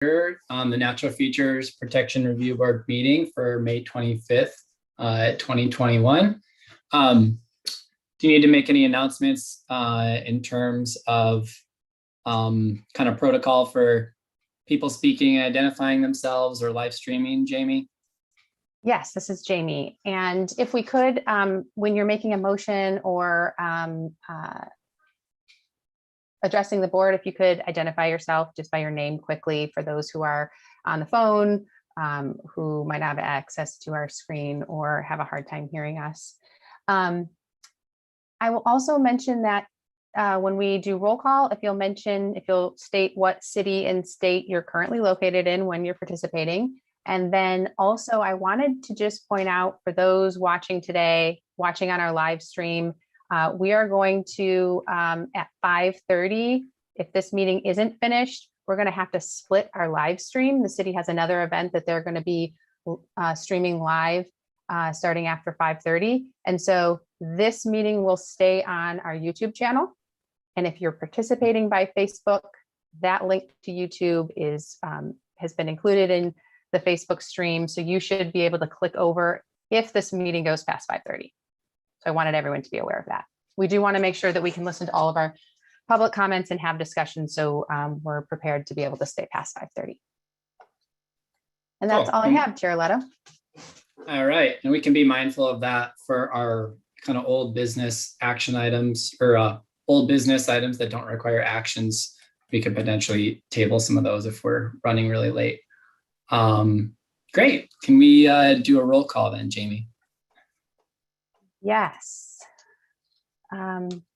on the Natural Features Protection Review Board meeting for May 25th, 2021. Do you need to make any announcements in terms of kind of protocol for people speaking and identifying themselves or live streaming, Jamie? Yes, this is Jamie. And if we could, when you're making a motion or addressing the board, if you could identify yourself just by your name quickly for those who are on the phone, who might not have access to our screen or have a hard time hearing us. I will also mention that when we do roll call, if you'll state what city and state you're currently located in when you're participating. And then also I wanted to just point out for those watching today, watching on our live stream, we are going to, at 5:30, if this meeting isn't finished, we're going to have to split our live stream. The city has another event that they're going to be streaming live starting after 5:30. And so this meeting will stay on our YouTube channel. And if you're participating by Facebook, that link to YouTube has been included in the Facebook stream. So you should be able to click over if this meeting goes past 5:30. So I wanted everyone to be aware of that. We do want to make sure that we can listen to all of our public comments and have discussions. So we're prepared to be able to stay past 5:30. And that's all I have, Chair Leto. All right. And we can be mindful of that for our kind of old business action items or old business items that don't require actions. We could potentially table some of those if we're running really late. Great. Can we do a roll call then, Jamie? Yes.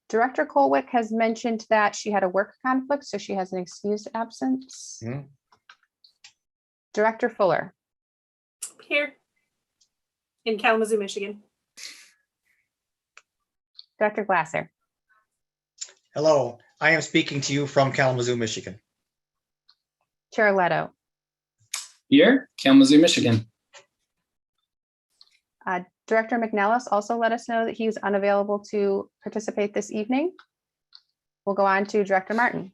Director Colwick has mentioned that she had a work conflict, so she has an excused absence. Mm. Director Fuller. Here in Kalamazoo, Michigan. Dr. Glasser. Hello, I am speaking to you from Kalamazoo, Michigan. Chair Leto. Here, Kalamazoo, Michigan. Director McNellis also let us know that he's unavailable to participate this evening. We'll go on to Director Martin.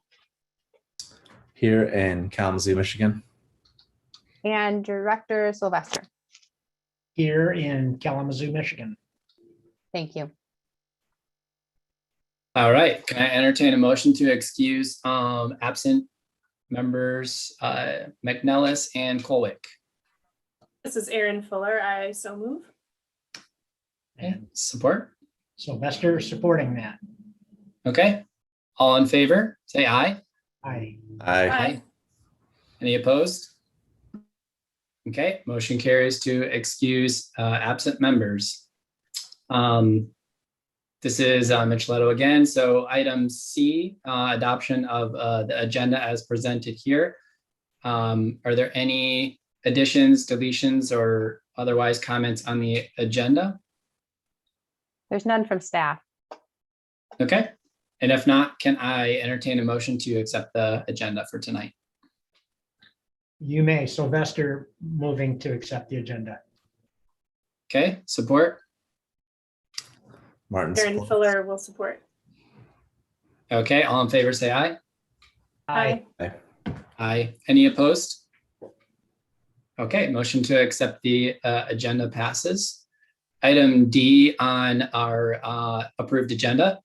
Here in Kalamazoo, Michigan. And Director Sylvester. Here in Kalamazoo, Michigan. Thank you. All right. Can I entertain a motion to excuse absent members McNellis and Colwick? This is Erin Fuller. I so move. And support? Sylvester supporting that. Okay. All in favor, say aye. Aye. Aye. Any opposed? Okay, motion carries to excuse absent members. This is Mitch Leto again. So item C, adoption of the agenda as presented here. Are there any additions, deletions, or otherwise comments on the agenda? There's none from staff. Okay, and if not, can I entertain a motion to accept the agenda for tonight? You may. Sylvester moving to accept the agenda. Okay, support? Martin. Erin Fuller will support. Okay, all in favor, say aye. Aye. Aye. Any opposed? Okay, motion to accept the agenda passes. Item D on our approved agenda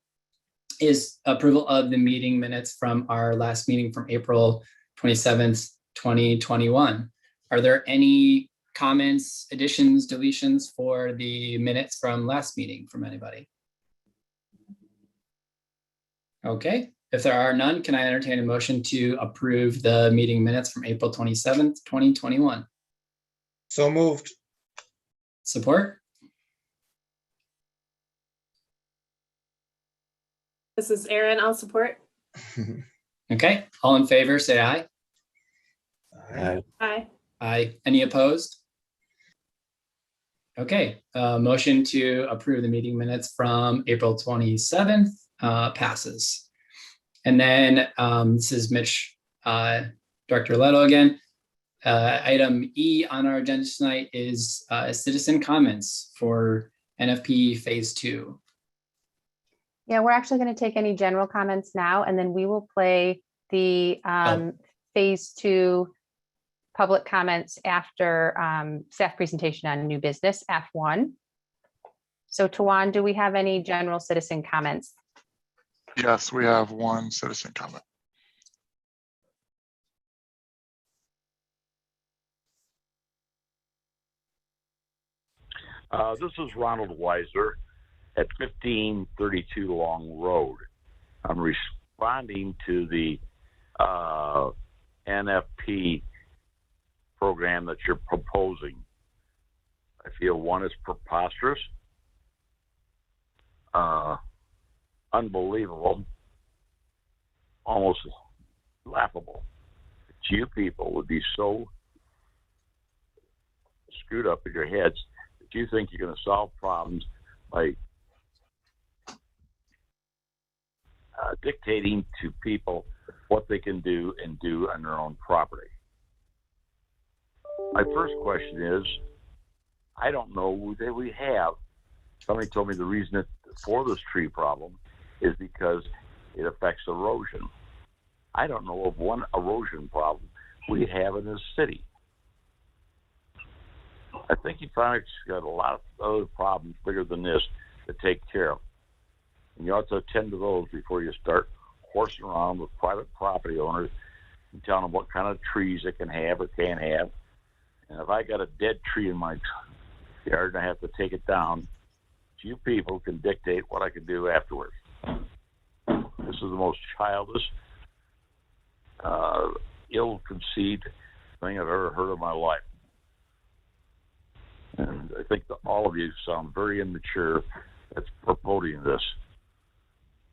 is approval of the meeting minutes from our last meeting from April 27th, 2021. Are there any comments, additions, deletions for the minutes from last meeting from anybody? Okay, if there are none, can I entertain a motion to approve the meeting minutes from April 27th, 2021? So moved. Support? This is Erin. I'll support. Okay, all in favor, say aye. Aye. Aye. Aye. Any opposed? Okay, motion to approve the meeting minutes from April 27th passes. And then this is Mitch, Director Leto again. Item E on our agenda tonight is citizen comments for NFP Phase 2. Yeah, we're actually going to take any general comments now, and then we will play the phase 2 public comments after staff presentation on new business, F1. So Tawan, do we have any general citizen comments? Yes, we have one citizen comment. This is Ronald Weiser at 1532 Long Road. I'm responding to the NFP program that you're proposing. I feel one is preposterous, unbelievable, almost laughable. You people would be so screwed up in your heads that you think you're going to solve problems by dictating to people what they can do and do on their own property. My first question is, I don't know that we have. Somebody told me the reason for this tree problem is because it affects erosion. I don't know of one erosion problem we have in this city. I think you finally got a lot of other problems bigger than this to take care of. And you ought to attend to those before you start horsing around with private property owners and telling them what kind of trees they can have or can't have. And if I got a dead tree in my yard and I have to take it down, you people can dictate what I can do afterwards. This is the most childish, ill-conceived thing I've ever heard in my life. And I think that all of you sound very immature that's promoting this.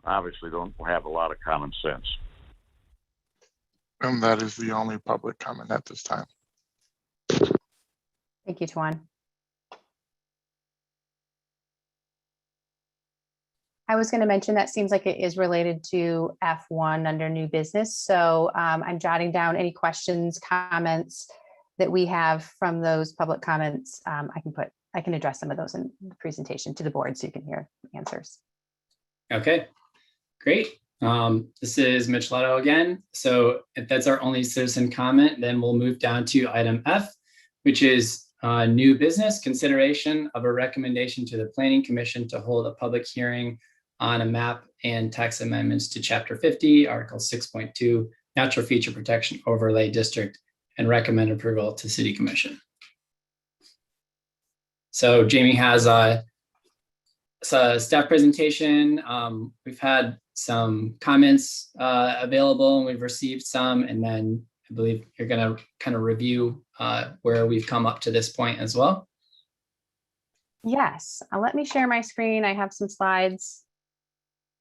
Obviously don't have a lot of common sense. And that is the only public comment at this time. Thank you, Tawan. I was going to mention that seems like it is related to F1 under new business. So I'm jotting down any questions, comments that we have from those public comments. I can address some of those in the presentation to the board so you can hear the answers. Okay, great. This is Mitch Leto again. So if that's our only citizen comment, then we'll move down to item F, which is new business, consideration of a recommendation to the Planning Commission to hold a public hearing on a map and text amendments to Chapter 50, Article 6.2, Natural Feature Protection Overlay District, and recommend approval to City Commission. So Jamie has a staff presentation. We've had some comments available and we've received some, and then I believe you're going to kind of review where we've come up to this point as well. Yes, let me share my screen. I have some slides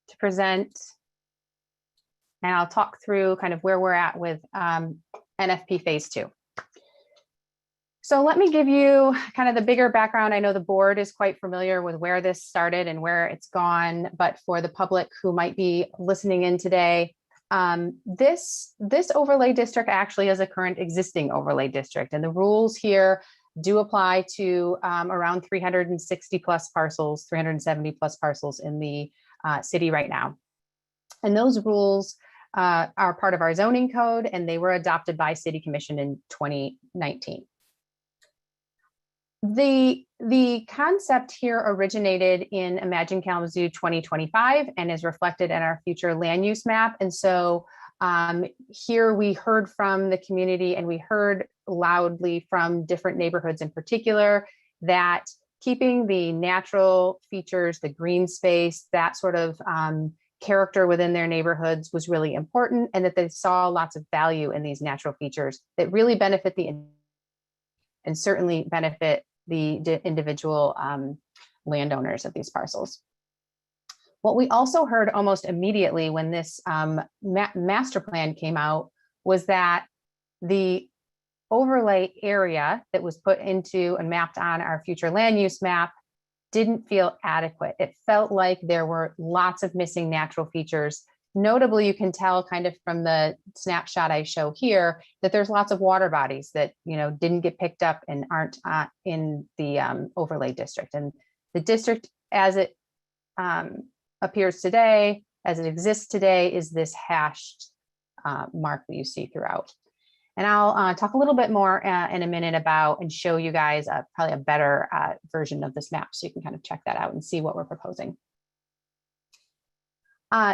to present, and I'll talk through kind of where we're at with NFP Phase 2. So let me give you kind of the bigger background. I know the board is quite familiar with where this started and where it's gone, but for the public who might be listening in today, this overlay district actually is a current existing overlay district, and the rules here do apply to around 360 plus parcels, 370 plus parcels in the city right now. And those rules are part of our zoning code, and they were adopted by City Commission in 2019. The concept here originated in Imagine Kalamazoo 2025 and is reflected in our future land use map. And so here we heard from the community, and we heard loudly from different neighborhoods in particular that keeping the natural features, the green space, that sort of character within their neighborhoods was really important, and that they saw lots of value in these natural features that really benefit and certainly benefit the individual landowners of these parcels. What we also heard almost immediately when this master plan came out was that the overlay area that was put into and mapped on our future land use map didn't feel adequate. It felt like there were lots of missing natural features. Notably, you can tell kind of from the snapshot I show here that there's lots of water bodies that didn't get picked up and aren't in the overlay district. And the district as it appears today, as it exists today, is this hashed mark that you see throughout. And I'll talk a little bit more in a minute about and show you guys probably a better version of this map so you can kind of check that out and see what we're proposing.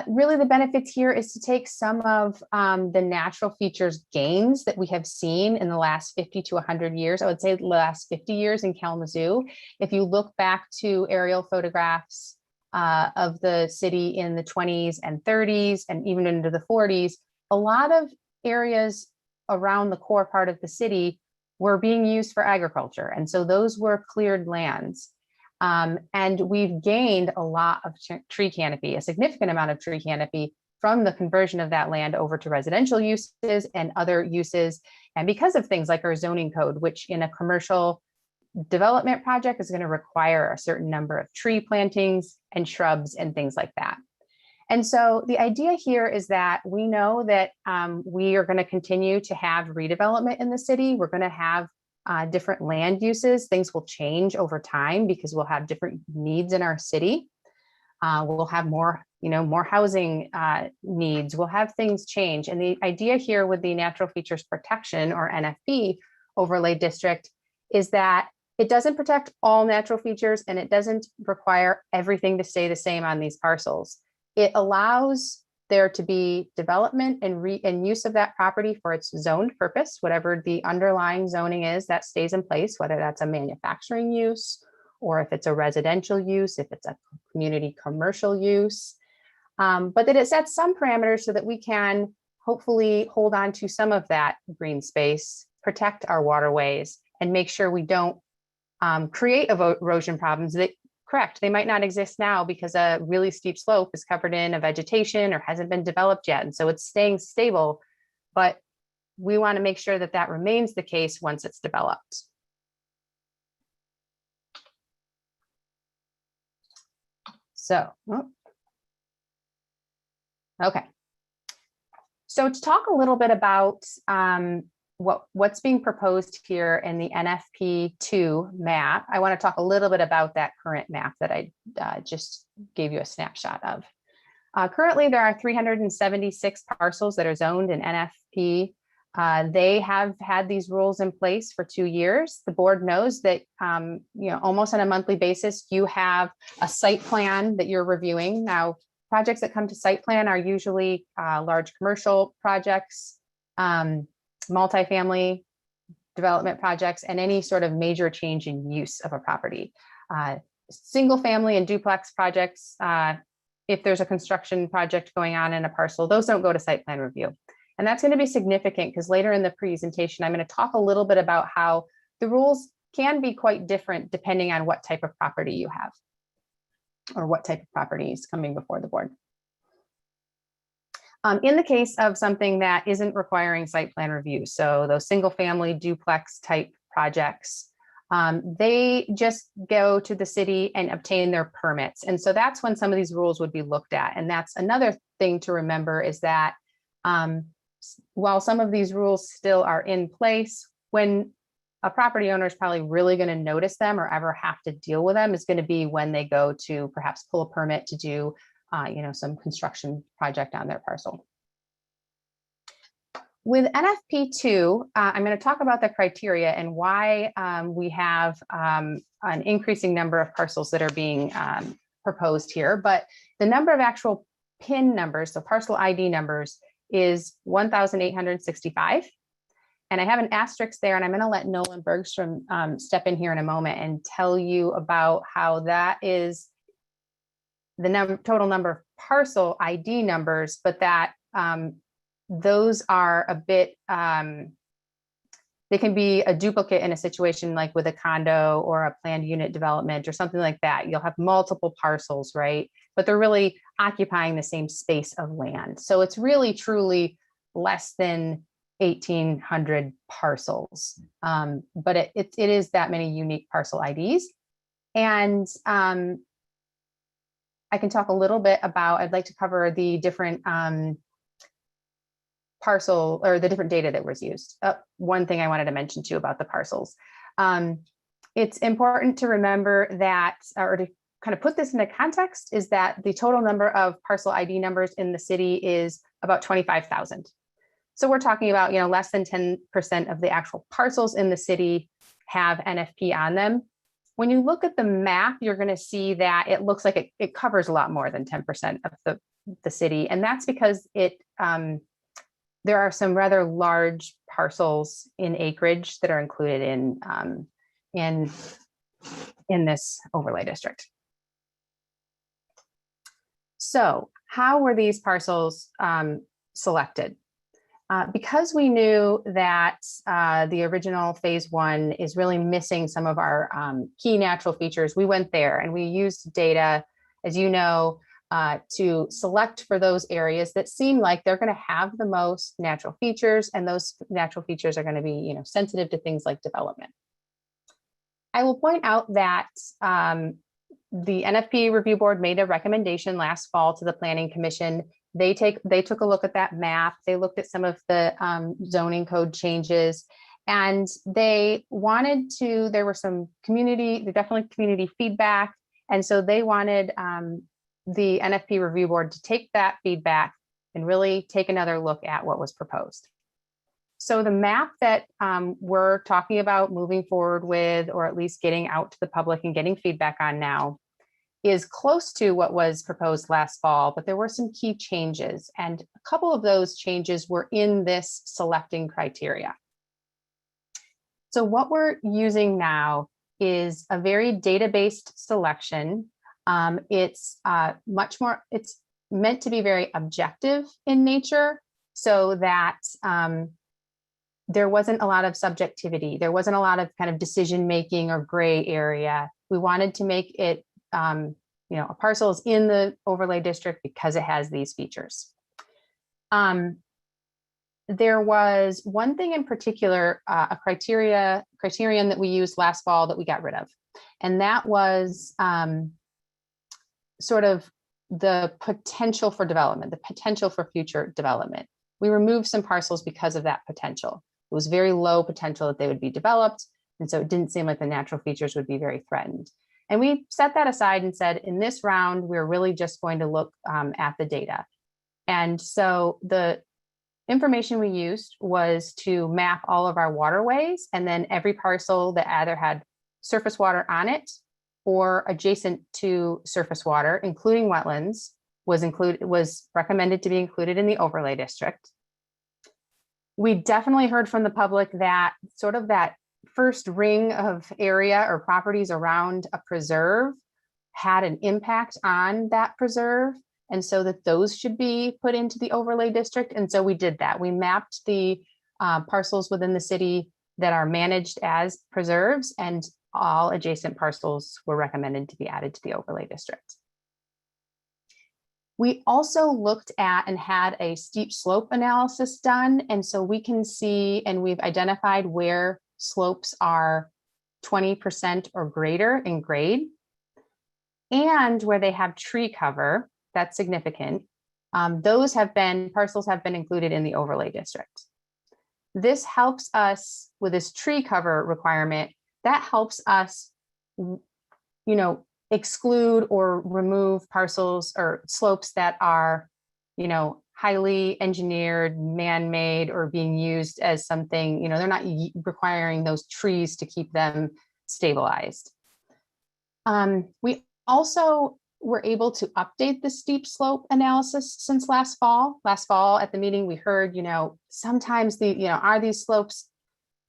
Really, the benefits here is to take some of the natural features gains that we have seen in the last 50 to 100 years. I would say the last 50 years in Kalamazoo. If you look back to aerial photographs of the city in the 20s and 30s and even into the 40s, a lot of areas around the core part of the city were being used for agriculture. And so those were cleared lands. And we've gained a lot of tree canopy, a significant amount of tree canopy from the conversion of that land over to residential uses and other uses. And because of things like our zoning code, which in a commercial development project is going to require a certain number of tree plantings and shrubs and things like that. And so the idea here is that we know that we are going to continue to have redevelopment in the city. We're going to have different land uses. Things will change over time because we'll have different needs in our city. We'll have more, more housing needs. We'll have things change. And the idea here with the Natural Features Protection, or NFP, overlay district is that it doesn't protect all natural features and it doesn't require everything to stay the same on these parcels. It allows there to be development and use of that property for its zoned purpose, whatever the underlying zoning is that stays in place, whether that's a manufacturing use, or if it's a residential use, if it's a community commercial use, but that it sets some parameters so that we can hopefully hold on to some of that green space, protect our waterways, and make sure we don't create erosion problems that, correct, they might not exist now because a really steep slope is covered in a vegetation or hasn't been developed yet. And so it's staying stable, but we want to make sure that that remains the case once it's developed. So, okay. So to talk a little bit about what's being proposed here in the NFP2 map, I want to talk a little bit about that current map that I just gave you a snapshot of. Currently, there are 376 parcels that are zoned in NFP. They have had these rules in place for 2 years. The board knows that almost on a monthly basis, you have a site plan that you're reviewing. Now, projects that come to site plan are usually large commercial projects, multifamily development projects, and any sort of major change in use of a property. Single family and duplex projects, if there's a construction project going on in a parcel, those don't go to site plan review. And that's going to be significant because later in the presentation, I'm going to talk a little bit about how the rules can be quite different depending on what type of property you have or what type of property is coming before the board. In the case of something that isn't requiring site plan review, so those single family duplex type projects, they just go to the city and obtain their permits. And so that's when some of these rules would be looked at. And that's another thing to remember is that while some of these rules still are in place, when a property owner is probably really going to notice them or ever have to deal with them is going to be when they go to perhaps pull a permit to do some construction project on their parcel. With NFP2, I'm going to talk about the criteria and why we have an increasing number of parcels that are being proposed here. But the number of actual PIN numbers, so parcel ID numbers, is 1,865. And I have an asterisk there, and I'm going to let Nolan Bergstrom step in here in a moment and tell you about how that is the total number of parcel ID numbers, but that those are a bit, they can be a duplicate in a situation like with a condo or a planned unit development or something like that. You'll have multiple parcels, right? But they're really occupying the same space of land. So it's really truly less than 1,800 parcels, but it is that many unique parcel IDs. And I can talk a little bit about, I'd like to cover the different parcel or the different data that was used. One thing I wanted to mention too about the parcels. It's important to remember that, or to kind of put this into context, is that the total number of parcel ID numbers in the city is about 25,000. So we're talking about, less than 10% of the actual parcels in the city have NFP on them. When you look at the map, you're going to see that it looks like it covers a lot more than 10% of the city. And that's because there are some rather large parcels in acreage that are included in this overlay district. So how were these parcels selected? Because we knew that the original phase 1 is really missing some of our key natural features, we went there and we used data, as you know, to select for those areas that seem like they're going to have the most natural features, and those natural features are going to be, sensitive to things like development. I will point out that the NFP review board made a recommendation last fall to the Planning Commission. They took a look at that map. They looked at some of the zoning code changes, and they wanted to, there definitely community feedback. And so they wanted the NFP review board to take that feedback and really take another look at what was proposed. So the map that we're talking about moving forward with, or at least getting out to the public and getting feedback on now, is close to what was proposed last fall, but there were some key changes, and a couple of those changes were in this selecting criteria. So what we're using now is a very data-based selection. It's it's meant to be very objective in nature, so that there wasn't a lot of subjectivity. There wasn't a lot of kind of decision-making or gray area. We wanted to make it a parcel is in the overlay district because it has these features. There was one thing in particular, a criterion that we used last fall that we got rid of, and that was sort of the potential for development, the potential for future development. We removed some parcels because of that potential. It was very low potential that they would be developed, and so it didn't seem like the natural features would be very threatened. And we set that aside and said, in this round, we're really just going to look at the data. And so the information we used was to map all of our waterways, and then every parcel that either had surface water on it or adjacent to surface water, including wetlands, was recommended to be included in the overlay district. We definitely heard from the public that sort of that first ring of area or properties around a preserve had an impact on that preserve, and so that those should be put into the overlay district. And so we did that. We mapped the parcels within the city that are managed as preserves, and all adjacent parcels were recommended to be added to the overlay district. We also looked at and had a steep slope analysis done, and so we can see, and we've identified where slopes are 20% or greater in grade, and where they have tree cover, that's significant. Those parcels have been included in the overlay district. This helps us with this tree cover requirement. That helps us, exclude or remove parcels or slopes that are, highly engineered, man-made, or being used as something, they're not requiring those trees to keep them stabilized. We also were able to update the steep slope analysis since last fall. Last fall at the meeting, we heard, sometimes are these slopes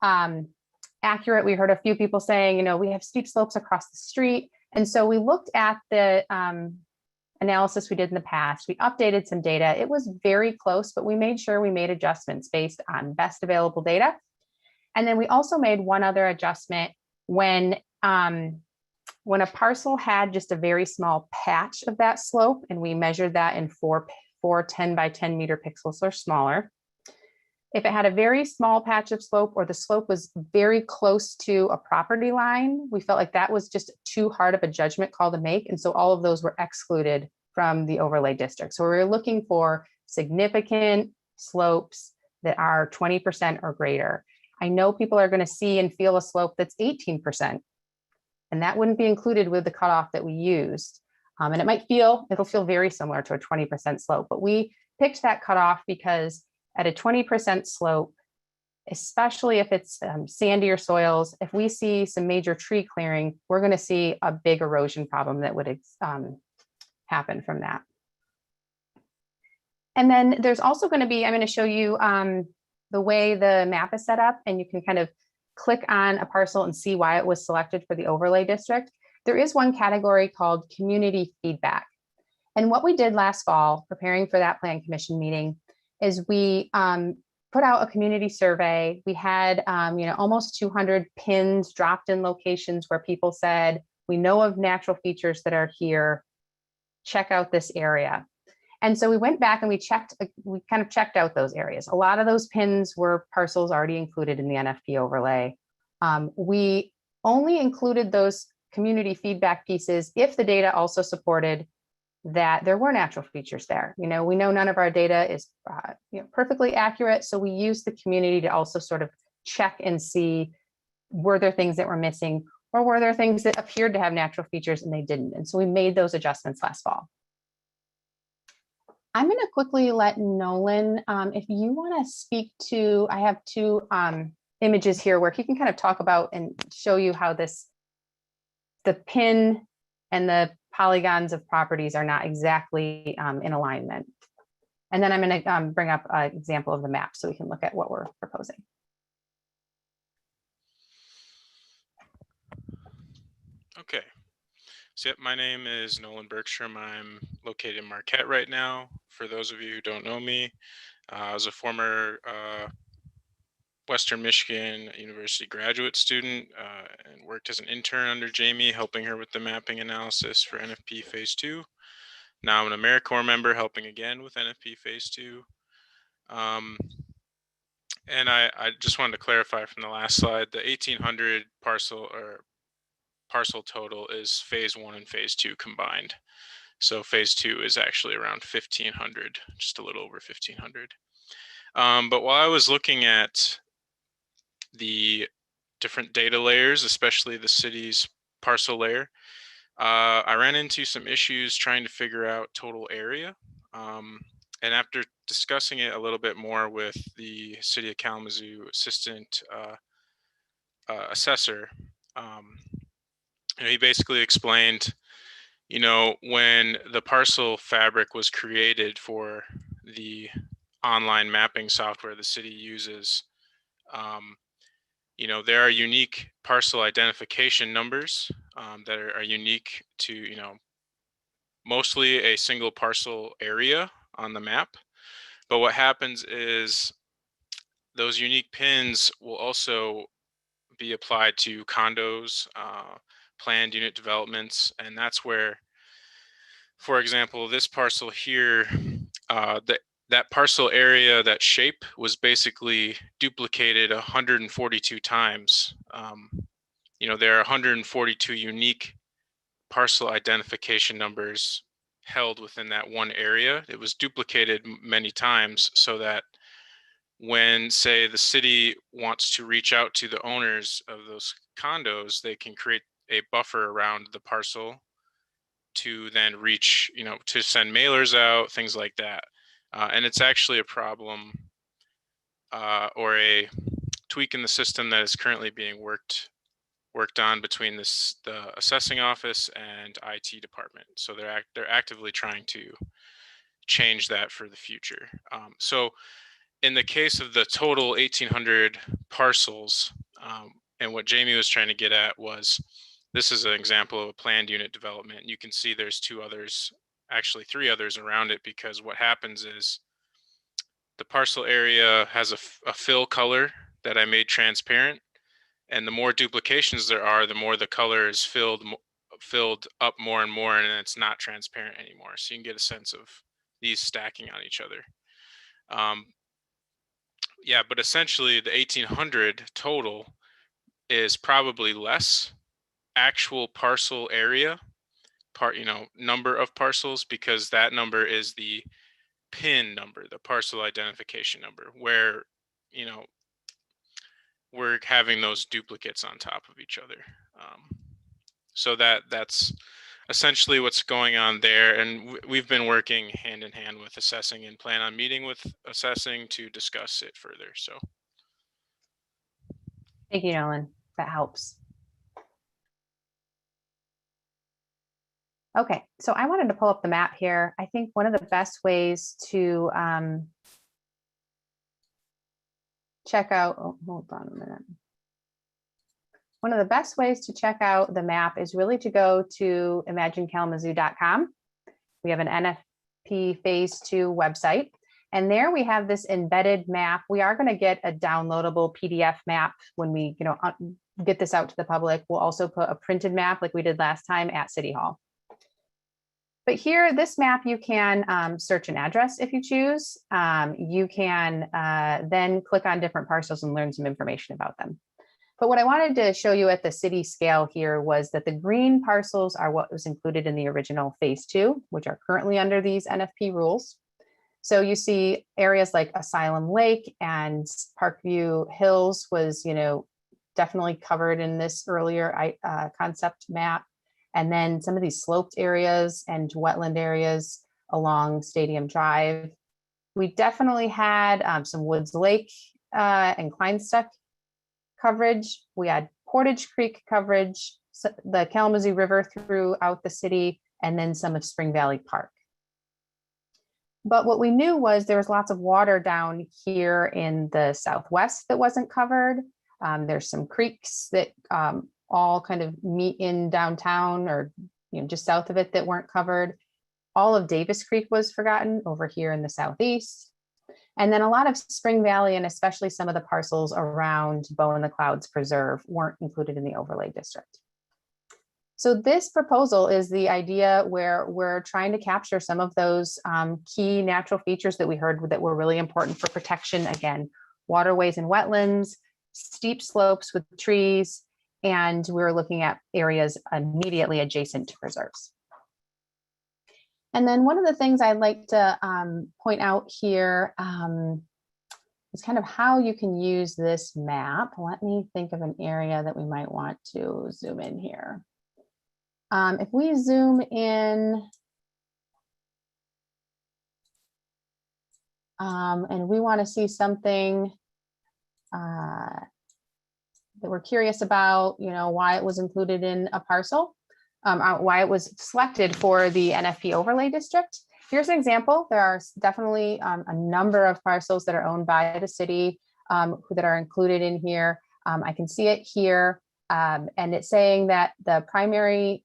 accurate? We heard a few people saying, we have steep slopes across the street. And so we looked at the analysis we did in the past. We updated some data. It was very close, but we made sure we made adjustments based on best available data. And then we also made one other adjustment when a parcel had just a very small patch of that slope, and we measured that in four 10 by 10 meter pixels or smaller. If it had a very small patch of slope, or the slope was very close to a property line, we felt like that was just too hard of a judgment call to make. And so all of those were excluded from the overlay district. So we were looking for significant slopes that are 20% or greater. I know people are going to see and feel a slope that's 18%, and that wouldn't be included with the cutoff that we used. And it'll feel very similar to a 20% slope, but we picked that cutoff because at a 20% slope, especially if it's sandier soils, if we see some major tree clearing, we're going to see a big erosion problem that would happen from that. And then there's also going to be, I'm going to show you the way the map is set up, and you can kind of click on a parcel and see why it was selected for the overlay district. There is one category called community feedback. And what we did last fall, preparing for that plan commission meeting, is we put out a community survey. We had almost 200 pins dropped in locations where people said, we know of natural features that are here, check out this area. And so we went back and we kind of checked out those areas. A lot of those pins were parcels already included in the NFP overlay. We only included those community feedback pieces if the data also supported that there were natural features there. We know none of our data is perfectly accurate. So we used the community to also sort of check and see, were there things that were missing, or were there things that appeared to have natural features and they didn't? And so we made those adjustments last fall. I'm going to quickly let Nolan, if you want to speak to, I have two images here where he can kind of talk about and show you how the pin and the polygons of properties are not exactly in alignment. And then I'm going to bring up an example of the map so we can look at what we're proposing. Okay. So yep, my name is Nolan Bergstrom. I'm located in Marquette right now. For those of you who don't know me, I was a former Western Michigan University graduate student and worked as an intern under Jamie, helping her with the mapping analysis for NFP Phase 2. Now I'm an AmeriCorps member, helping again with NFP Phase 2. And I just wanted to clarify from the last slide, the 1,800 parcel total is Phase 1 and Phase 2 combined. So Phase 2 is actually around 1,500, just a little over 1,500. But while I was looking at the different data layers, especially the city's parcel layer, I ran into some issues trying to figure out total area. And after discussing it a little bit more with the City of Kalamazoo assistant assessor, he basically explained, when the parcel fabric was created for the online mapping software the city uses, there are unique parcel identification numbers that are unique to, mostly a single parcel area on the map. But what happens is those unique pins will also be applied to condos, planned unit developments, and that's where, for example, this parcel here, that parcel area, that shape was basically duplicated 142 times. There are 142 unique parcel identification numbers held within that one area. It was duplicated many times so that when, say, the city wants to reach out to the owners of those condos, they can create a buffer around the parcel to then reach, to send mailers out, things like that. And it's actually a problem or a tweak in the system that is currently being worked on between the assessing office and IT department. So they're actively trying to change that for the future. So in the case of the total 1,800 parcels, and what Jamie was trying to get at was, this is an example of a planned unit development. You can see there's two others, actually three others around it, because what happens is the parcel area has a fill color that I made transparent. And the more duplications there are, the more the color is filled up more and more, and it's not transparent anymore. So you can get a sense of these stacking on each other. Yeah, but essentially the 1,800 total is probably less actual parcel area, number of parcels, because that number is the PIN number, the parcel identification number, where, we're having those duplicates on top of each other. So that's, essentially what's going on there. And we've been working hand in hand with assessing and plan on meeting with assessing to discuss it further. So. Thank you, Nolan. That helps. Okay, so I wanted to pull up the map here. I think one of the best ways to check out, oh, hold on a minute. One of the best ways to check out the map is really to go to imaginekalamazoo.com. We have an NFP phase 2 website, and there we have this embedded map. We are going to get a downloadable PDF map when we get this out to the public. We'll also put a printed map like we did last time at City Hall. But here, this map, you can search an address if you choose. You can then click on different parcels and learn some information about them. But what I wanted to show you at the city scale here was that the green parcels are what was included in the original phase 2, which are currently under these NFP rules. So you see areas like Asylum Lake and Parkview Hills was, definitely covered in this earlier concept map. And then some of these sloped areas and wetland areas along Stadium Drive. We definitely had some Woods Lake and Kleinstuck coverage. We had Portage Creek coverage, the Kalamazoo River throughout the city, and then some of Spring Valley Park. But what we knew was there was lots of water down here in the southwest that wasn't covered. There's some creeks that all kind of meet in downtown or just south of it that weren't covered. All of Davis Creek was forgotten over here in the southeast. And then a lot of Spring Valley and especially some of the parcels around Bow in the Clouds Preserve weren't included in the overlay district. So this proposal is the idea where we're trying to capture some of those key natural features that we heard that were really important for protection. Again, waterways and wetlands, steep slopes with trees, and we're looking at areas immediately adjacent to preserves. And then one of the things I'd like to point out here is kind of how you can use this map. Let me think of an area that we might want to zoom in here. If we zoom in and we want to see something that we're curious about, why it was included in a parcel, why it was selected for the NFP overlay district. Here's an example. There are definitely a number of parcels that are owned by the city that are included in here. I can see it here, and it's saying that the primary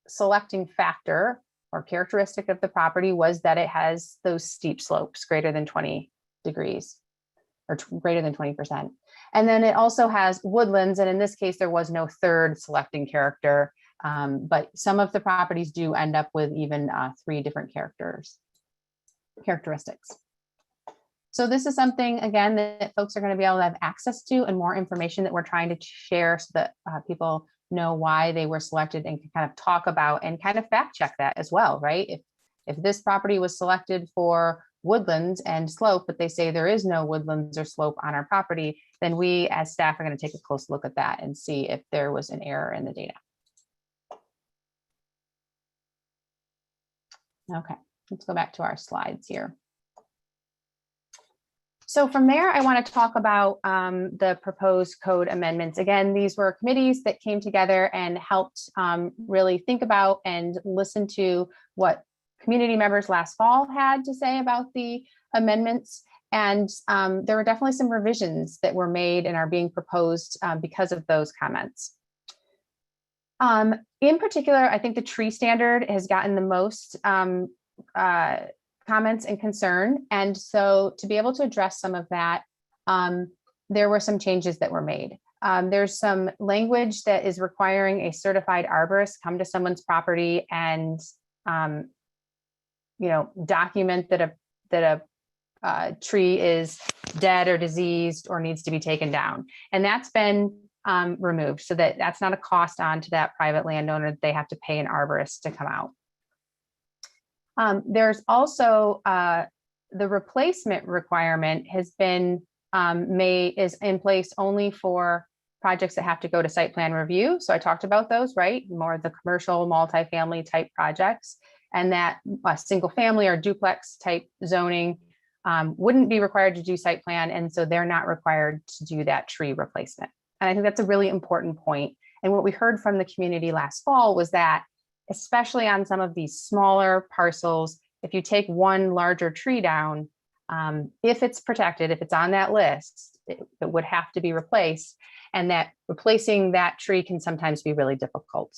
selecting factor or characteristic of the property was that it has those steep slopes greater than 20 degrees or greater than 20%. And then it also has woodlands. And in this case, there was no third selecting character, but some of the properties do end up with even 3 different characteristics. So this is something, again, that folks are going to be able to have access to and more information that we're trying to share so that people know why they were selected and can kind of talk about and kind of fact check that as well, right? If this property was selected for woodlands and slope, but they say there is no woodlands or slope on our property, then we as staff are going to take a close look at that and see if there was an error in the data. Okay, let's go back to our slides here. So from there, I want to talk about the proposed code amendments. Again, these were committees that came together and helped really think about and listen to what community members last fall had to say about the amendments. And there were definitely some revisions that were made and are being proposed because of those comments. In particular, I think the tree standard has gotten the most comments and concern. And so to be able to address some of that, there were some changes that were made. There's some language that is requiring a certified arborist come to someone's property and document that a tree is dead or diseased or needs to be taken down. And that's been removed so that that's not a cost on to that private landowner that they have to pay an arborist to come out. There's also the replacement requirement has been is in place only for projects that have to go to site plan review. So I talked about those, right? More of the commercial multifamily type projects, and that single family or duplex type zoning wouldn't be required to do site plan. And so they're not required to do that tree replacement. And I think that's a really important point. And what we heard from the community last fall was that, especially on some of these smaller parcels, if you take one larger tree down, if it's protected, if it's on that list, it would have to be replaced. And that replacing that tree can sometimes be really difficult.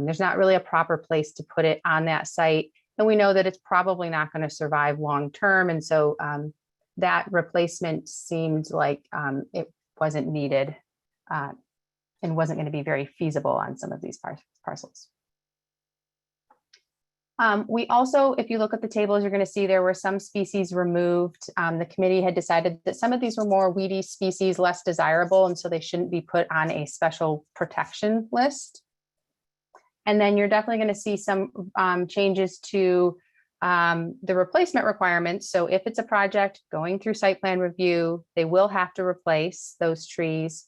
There's not really a proper place to put it on that site. And we know that it's probably not going to survive long term. And so that replacement seemed like it wasn't needed and wasn't going to be very feasible on some of these parcels. We also, if you look at the tables, you're going to see there were some species removed. The committee had decided that some of these were more weedy species, less desirable, and so they shouldn't be put on a special protection list. And then you're definitely going to see some changes to the replacement requirements. So if it's a project going through site plan review, they will have to replace those trees.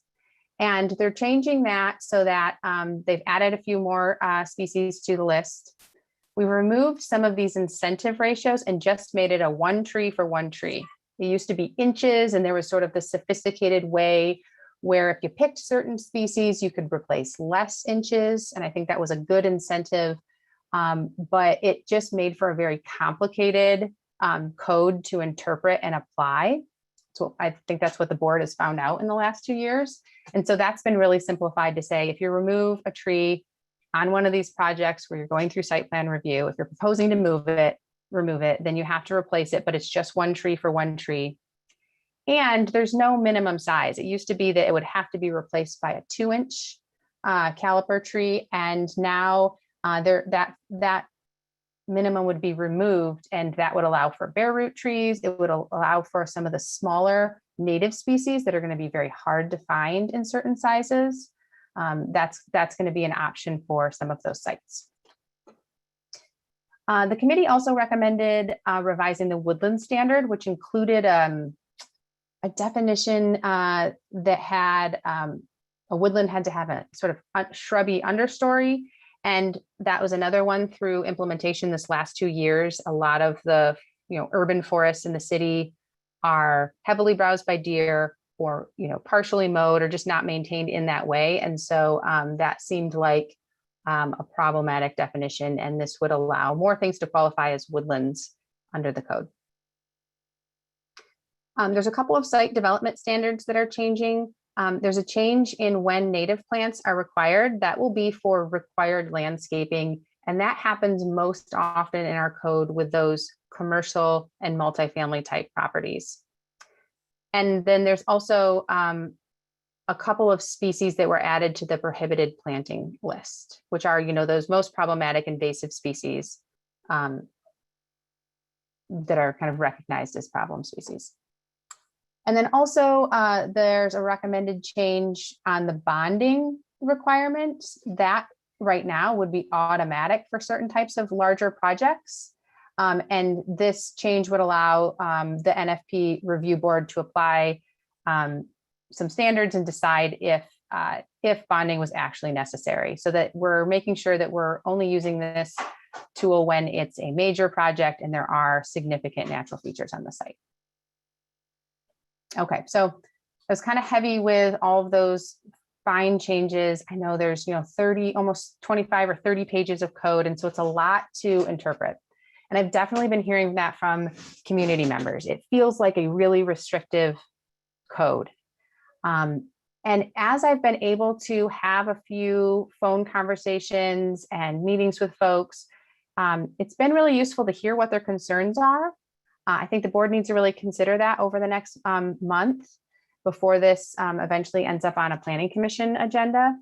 And they're changing that so that they've added a few more species to the list. We removed some of these incentive ratios and just made it a 1 tree for 1 tree. It used to be inches, and there was sort of the sophisticated way where if you picked certain species, you could replace less inches. And I think that was a good incentive, but it just made for a very complicated code to interpret and apply. So I think that's what the board has found out in the last 2 years. And so that's been really simplified to say, if you remove a tree on one of these projects where you're going through site plan review, if you're proposing to remove it, then you have to replace it, but it's just 1 tree for 1 tree. And there's no minimum size. It used to be that it would have to be replaced by a 2-inch caliper tree. And now that minimum would be removed, and that would allow for bare root trees. It would allow for some of the smaller native species that are going to be very hard to find in certain sizes. That's going to be an option for some of those sites. The committee also recommended revising the Woodland Standard, which included a definition that had a woodland had to have a sort of shrubby understory. And that was another one through implementation this last 2 years. A lot of the urban forests in the city are heavily browsed by deer, or partially mowed, or just not maintained in that way. And so that seemed like a problematic definition, and this would allow more things to qualify as woodlands under the code. There's a couple of site development standards that are changing. There's a change in when native plants are required. That will be for required landscaping, and that happens most often in our code with those commercial and multifamily type properties. And then there's also a couple of species that were added to the prohibited planting list, which are, those most problematic invasive species that are kind of recognized as problem species. And then also there's a recommended change on the bonding requirements. That right now would be automatic for certain types of larger projects. And this change would allow the NFP review board to apply some standards and decide if bonding was actually necessary, so that we're making sure that we're only using this tool when it's a major project and there are significant natural features on the site. Okay, so it was kind of heavy with all of those fine changes. I know there's 30, almost 25 or 30 pages of code, and so it's a lot to interpret. And I've definitely been hearing that from community members. It feels like a really restrictive code. And as I've been able to have a few phone conversations and meetings with folks, it's been really useful to hear what their concerns are. I think the board needs to really consider that over the next month before this eventually ends up on a planning commission agenda.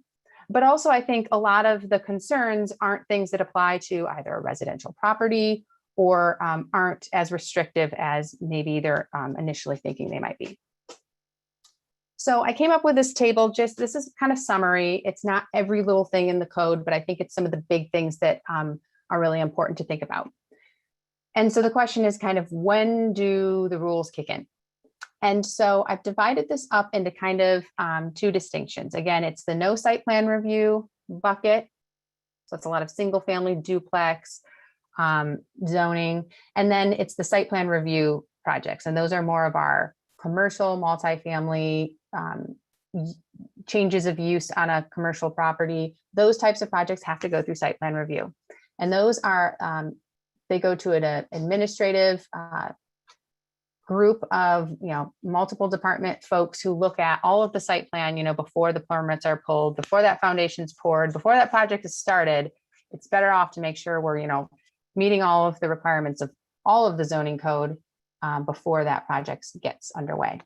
But also, I think a lot of the concerns aren't things that apply to either a residential property or aren't as restrictive as maybe they're initially thinking they might be. So I came up with this table, this is kind of summary. It's not every little thing in the code, but I think it's some of the big things that are really important to think about. And so the question is kind of, when do the rules kick in? And so I've divided this up into kind of two distinctions. Again, it's the no site plan review bucket. So it's a lot of single family duplex zoning. And then it's the site plan review projects. And those are more of our commercial multifamily changes of use on a commercial property. Those types of projects have to go through site plan review. And those are, they go to an administrative group of, multiple department folks who look at all of the site plan, before the permits are pulled, before that foundation's poured, before that project is started. It's better off to make sure we're, meeting all of the requirements of all of the zoning code before that project gets underway.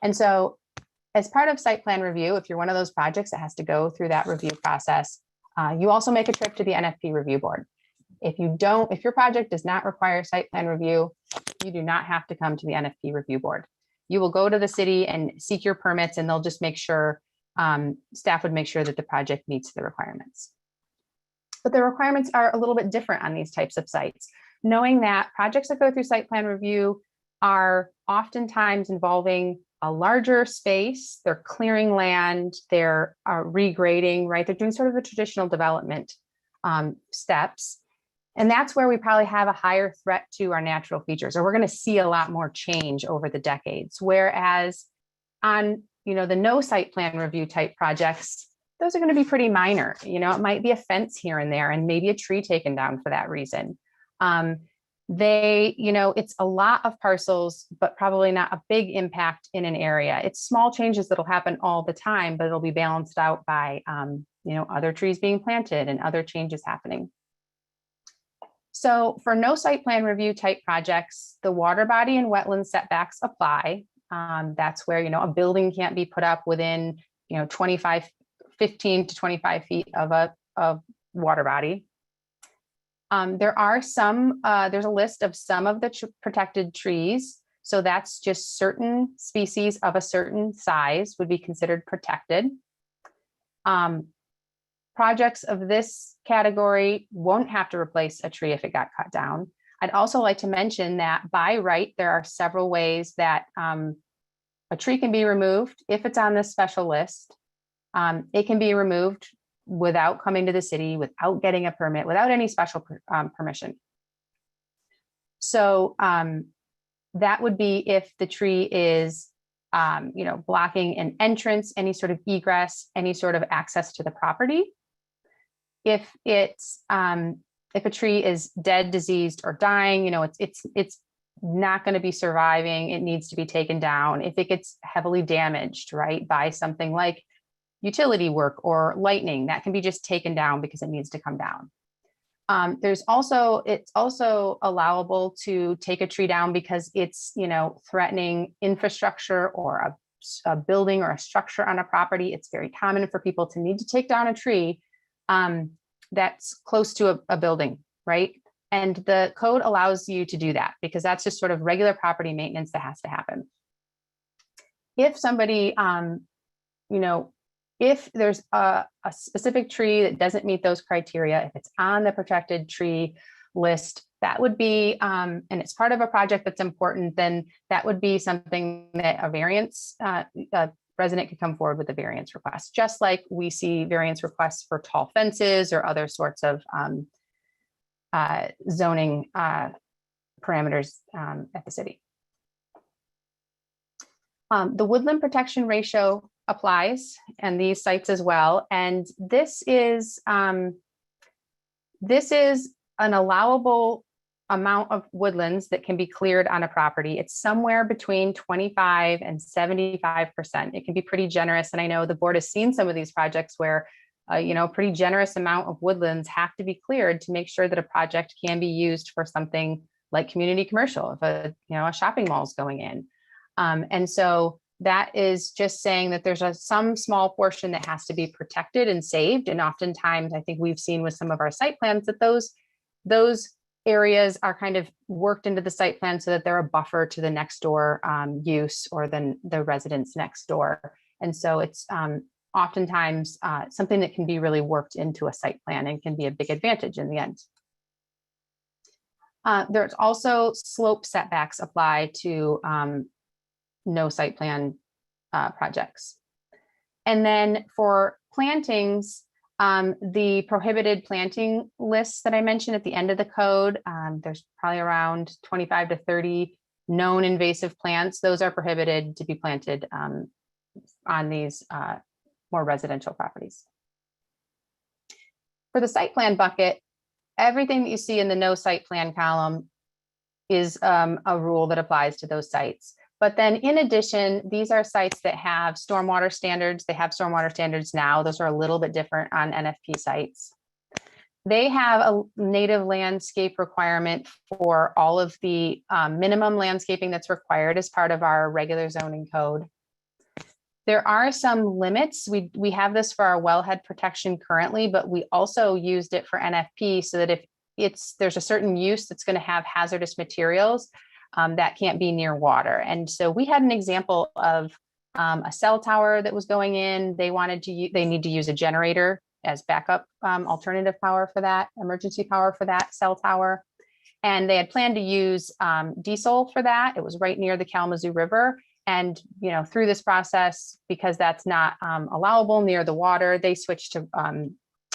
And so as part of site plan review, if you're one of those projects that has to go through that review process, you also make a trip to the NFP review board. If your project does not require site plan review, you do not have to come to the NFP review board. You will go to the city and seek your permits, and they'll just make sure, staff would make sure that the project meets the requirements. But the requirements are a little bit different on these types of sites, knowing that projects that go through site plan review are oftentimes involving a larger space, they're clearing land, they're regrading, right? They're doing sort of the traditional development steps. And that's where we probably have a higher threat to our natural features, or we're going to see a lot more change over the decades. Whereas on, the no site plan review type projects, those are going to be pretty minor. It might be a fence here and there, and maybe a tree taken down for that reason. It's a lot of parcels, but probably not a big impact in an area. It's small changes that'll happen all the time, but it'll be balanced out by, other trees being planted and other changes happening. So for no site plan review type projects, the water body and wetland setbacks apply. That's where, a building can't be put up within, 15 to 25 feet of a water body. There's a list of some of the protected trees. So that's just certain species of a certain size would be considered protected. Projects of this category won't have to replace a tree if it got cut down. I'd also like to mention that by right, there are several ways that a tree can be removed if it's on this special list. It can be removed without coming to the city, without getting a permit, without any special permission. So that would be if the tree is, blocking an entrance, any sort of egress, any sort of access to the property. If a tree is dead, diseased, or dying, it's not going to be surviving. It needs to be taken down. If it gets heavily damaged, right, by something like utility work or lightning, that can be just taken down because it needs to come down. It's also allowable to take a tree down because it's, threatening infrastructure or a building or a structure on a property. It's very common for people to need to take down a tree that's close to a building, right? And the code allows you to do that because that's just sort of regular property maintenance that has to happen. If somebody, if there's a specific tree that doesn't meet those criteria, if it's on the protected tree list, that would be, and it's part of a project that's important, then that would be something that a variance, resident could come forward with a variance request, just like we see variance requests for tall fences or other sorts of zoning parameters at the city. The woodland protection ratio applies and these sites as well. And this is an allowable amount of woodlands that can be cleared on a property. It's somewhere between 25 and 75%. It can be pretty generous. And I know the board has seen some of these projects where a pretty generous amount of woodlands have to be cleared to make sure that a project can be used for something like community commercial, if a shopping mall is going in. And so that is just saying that there's some small portion that has to be protected and saved. And oftentimes, I think we've seen with some of our site plans that those areas are kind of worked into the site plan so that they're a buffer to the next door use or then the residents next door. And so it's oftentimes something that can be really worked into a site plan and can be a big advantage in the end. There's also slope setbacks apply to no site plan projects. And then for plantings, the prohibited planting lists that I mentioned at the end of the code, there's probably around 25 to 30 known invasive plants. Those are prohibited to be planted on these more residential properties. For the site plan bucket, everything that you see in the no site plan column is a rule that applies to those sites. But then in addition, these are sites that have stormwater standards. They have stormwater standards now. Those are a little bit different on NFP sites. They have a native landscape requirement for all of the minimum landscaping that's required as part of our regular zoning code. There are some limits. We have this for our wellhead protection currently, but we also used it for NFP so that if there's a certain use that's going to have hazardous materials, that can't be near water. And so we had an example of a cell tower that was going in. They need to use a generator as backup alternative power for that, emergency power for that cell tower. And they had planned to use diesel for that. It was right near the Kalamazoo River. And through this process, because that's not allowable near the water, they switched to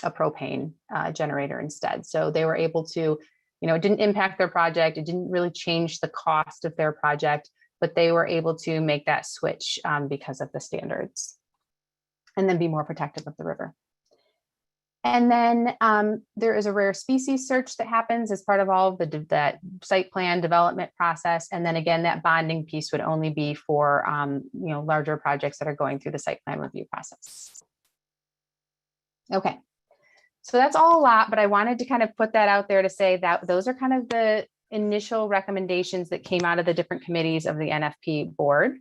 a propane generator instead. So they were able to, it didn't impact their project. It didn't really change the cost of their project, but they were able to make that switch because of the standards and then be more protective of the river. And then there is a rare species search that happens as part of all of that site plan development process. And then again, that bonding piece would only be for larger projects that are going through the site plan review process. Okay, so that's all a lot, but I wanted to kind of put that out there to say that those are kind of the initial recommendations that came out of the different committees of the NFP board.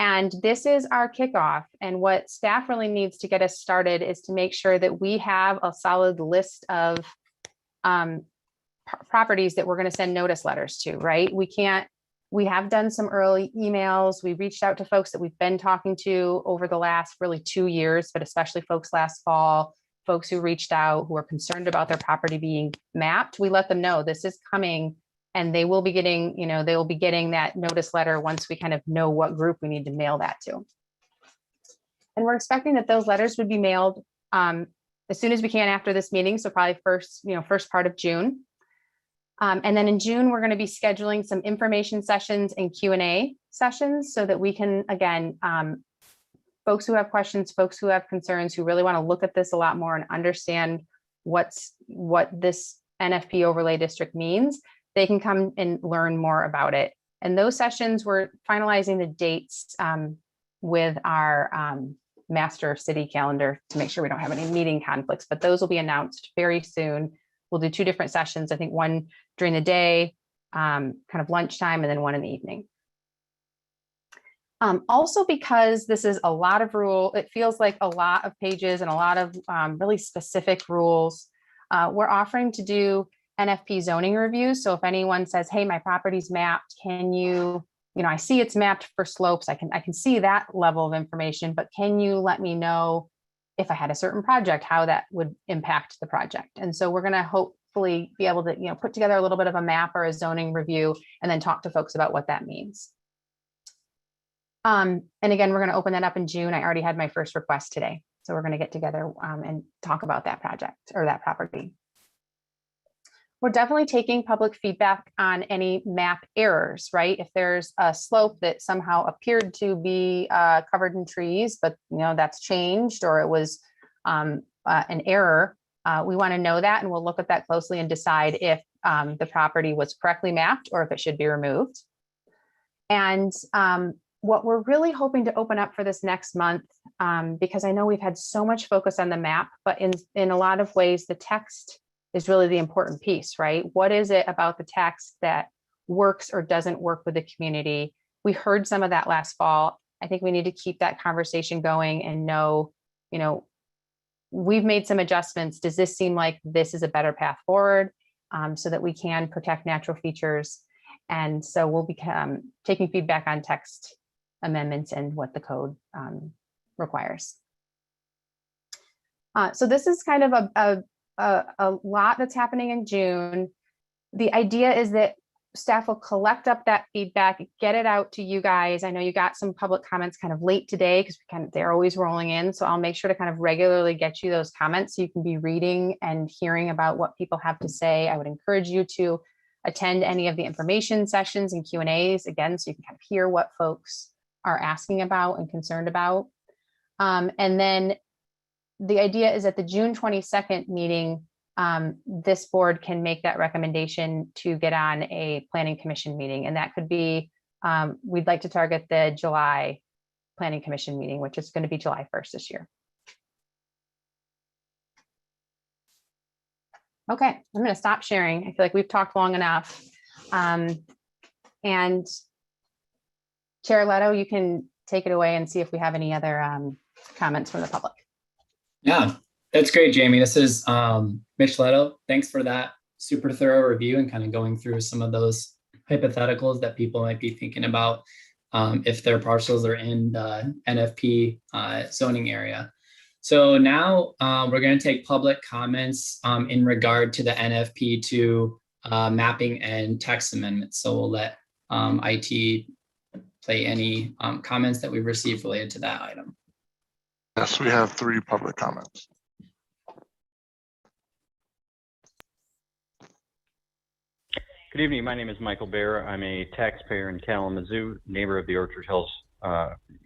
And this is our kickoff. And what staff really needs to get us started is to make sure that we have a solid list of properties that we're going to send notice letters to, right? We have done some early emails. We reached out to folks that we've been talking to over the last really 2 years, but especially folks last fall, folks who reached out who are concerned about their property being mapped. We let them know this is coming. And they will be getting, that notice letter once we kind of know what group we need to mail that to. And we're expecting that those letters would be mailed as soon as we can after this meeting. So probably first part of June. And then in June, we're going to be scheduling some information sessions and Q&A sessions so that we can, again, folks who have questions, folks who have concerns, who really want to look at this a lot more and understand what this NFP overlay district means, they can come and learn more about it. And those sessions, we're finalizing the dates with our master city calendar to make sure we don't have any meeting conflicts, but those will be announced very soon. We'll do 2 different sessions. I think one during the day, kind of lunchtime, and then one in the evening. Also, because this is a lot of rule, it feels like a lot of pages and a lot of really specific rules. We're offering to do NFP zoning reviews. So if anyone says, hey, my property's mapped, can you, I see it's mapped for slopes. I can see that level of information, but can you let me know if I had a certain project, how that would impact the project? And so we're going to hopefully be able to, put together a little bit of a map or a zoning review and then talk to folks about what that means. And again, we're going to open that up in June. I already had my first request today. So we're going to get together and talk about that project or that property. We're definitely taking public feedback on any map errors, right? If there's a slope that somehow appeared to be covered in trees, but that's changed, or it was an error, we want to know that, and we'll look at that closely and decide if the property was correctly mapped or if it should be removed. And what we're really hoping to open up for this next month, because I know we've had so much focus on the map, but in a lot of ways, the text is really the important piece, right? What is it about the text that works or doesn't work with the community? We heard some of that last fall. I think we need to keep that conversation going and know, we've made some adjustments. Does this seem like this is a better path forward so that we can protect natural features? And so we'll be taking feedback on text amendments and what the code requires. So this is kind of a lot that's happening in June. The idea is that staff will collect up that feedback, get it out to you guys. I know you got some public comments kind of late today because they're always rolling in. So I'll make sure to kind of regularly get you those comments so you can be reading and hearing about what people have to say. I would encourage you to attend any of the information sessions and Q&As again, so you can kind of hear what folks are asking about and concerned about. And then the idea is at the June 22nd meeting, this board can make that recommendation to get on a planning commission meeting. And that could be, we'd like to target the July planning commission meeting, which is going to be July 1st this year. Okay, I'm going to stop sharing. I feel like we've talked long enough. And Chair Leto, you can take it away and see if we have any other comments from the public. Yeah, that's great, Jamie. This is Mitch Leto. Thanks for that super thorough review and kind of going through some of those hypotheticals that people might be thinking about if their parcels are in the NFP zoning area. So now we're going to take public comments in regard to the NFP to mapping and text amendments. So we'll let IT play any comments that we've received related to that item. Yes, we have 3 public comments. Good evening. My name is Michael Bear. I'm a taxpayer in Kalamazoo, neighbor of the Orchard Hills,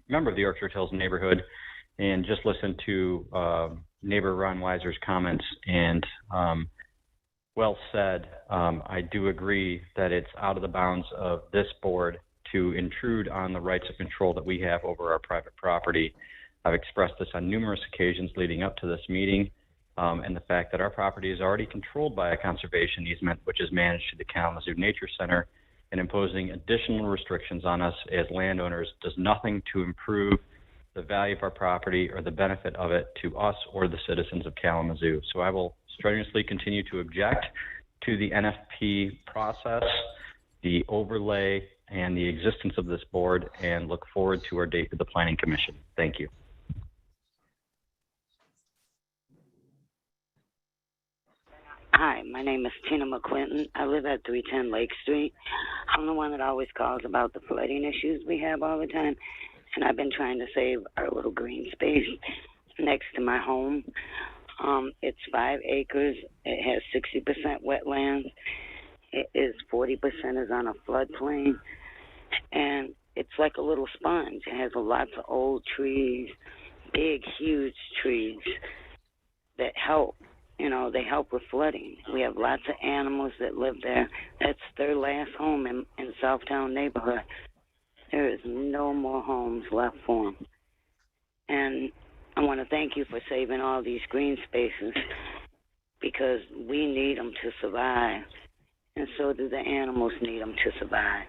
member of the Orchard Hills neighborhood, and just listened to neighbor Ron Weiser's comments. And well said. I do agree that it's out of the bounds of this board to intrude on the rights of control that we have over our private property. I've expressed this on numerous occasions leading up to this meeting, and the fact that our property is already controlled by a conservation easement, which is managed to the Kalamazoo Nature Center, and imposing additional restrictions on us as landowners does nothing to improve the value of our property or the benefit of it to us or the citizens of Kalamazoo. So I will strenuously continue to object to the NFP process, the overlay, and the existence of this board, and look forward to our date with the Planning Commission. Thank you. Hi, my name is Tina McClinton. I live at 310 Lake Street. I'm the one that always calls about the flooding issues we have all the time, and I've been trying to save our little green space next to my home. It's 5 acres. It has 60% wetlands. It is 40% is on a floodplain, and it's like a little sponge. It has lots of old trees, big, huge trees that help. You know, they help with flooding. We have lots of animals that live there. That's their last home in Southtown neighborhood. There is no more homes left for them. And I want to thank you for saving all these green spaces because we need them to survive. And so do the animals need them to survive.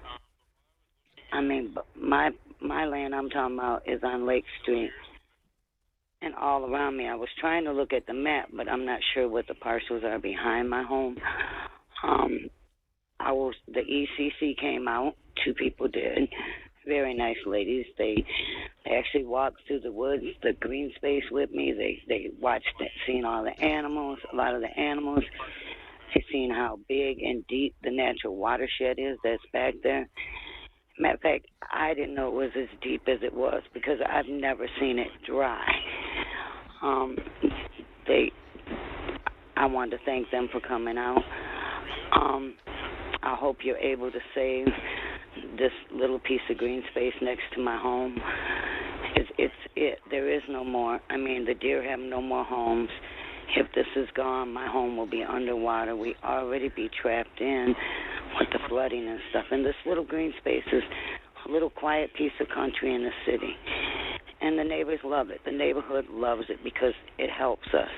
I mean, my land I'm talking about is on Lake Street. And all around me, I was trying to look at the map, but I'm not sure what the parcels are behind my home. The ECC came out. 2 people did. Very nice ladies. They actually walked through the woods, the green space with me. They watched it, seen all the animals, a lot of the animals. They seen how big and deep the natural watershed is that's back there. Matter of fact, I didn't know it was as deep as it was because I've never seen it dry. I wanted to thank them for coming out. I hope you're able to save this little piece of green space next to my home. There is no more. I mean, the deer have no more homes. If this is gone, my home will be underwater. We already be trapped in with the flooding and stuff. And this little green space is a little quiet piece of country in the city. And the neighbors love it. The neighborhood loves it because it helps us.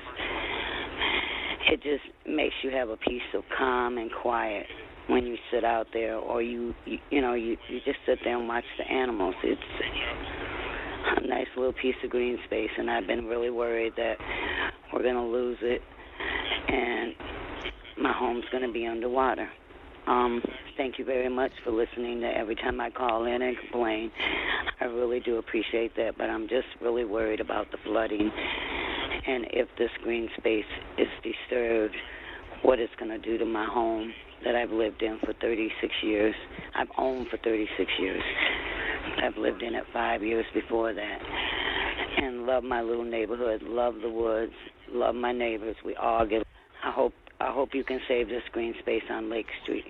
It just makes you have a piece of calm and quiet when you sit out there, or you just sit there and watch the animals. It's a nice little piece of green space, and I've been really worried that we're going to lose it and my home's going to be underwater. Thank you very much for listening to every time I call in and complain. I really do appreciate that, but I'm just really worried about the flooding and if this green space is disturbed, what it's going to do to my home that I've lived in for 36 years. I've owned for 36 years. I've lived in it 5 years before that. And love my little neighborhood, love the woods, love my neighbors. We all get. I hope you can save this green space on Lake Street.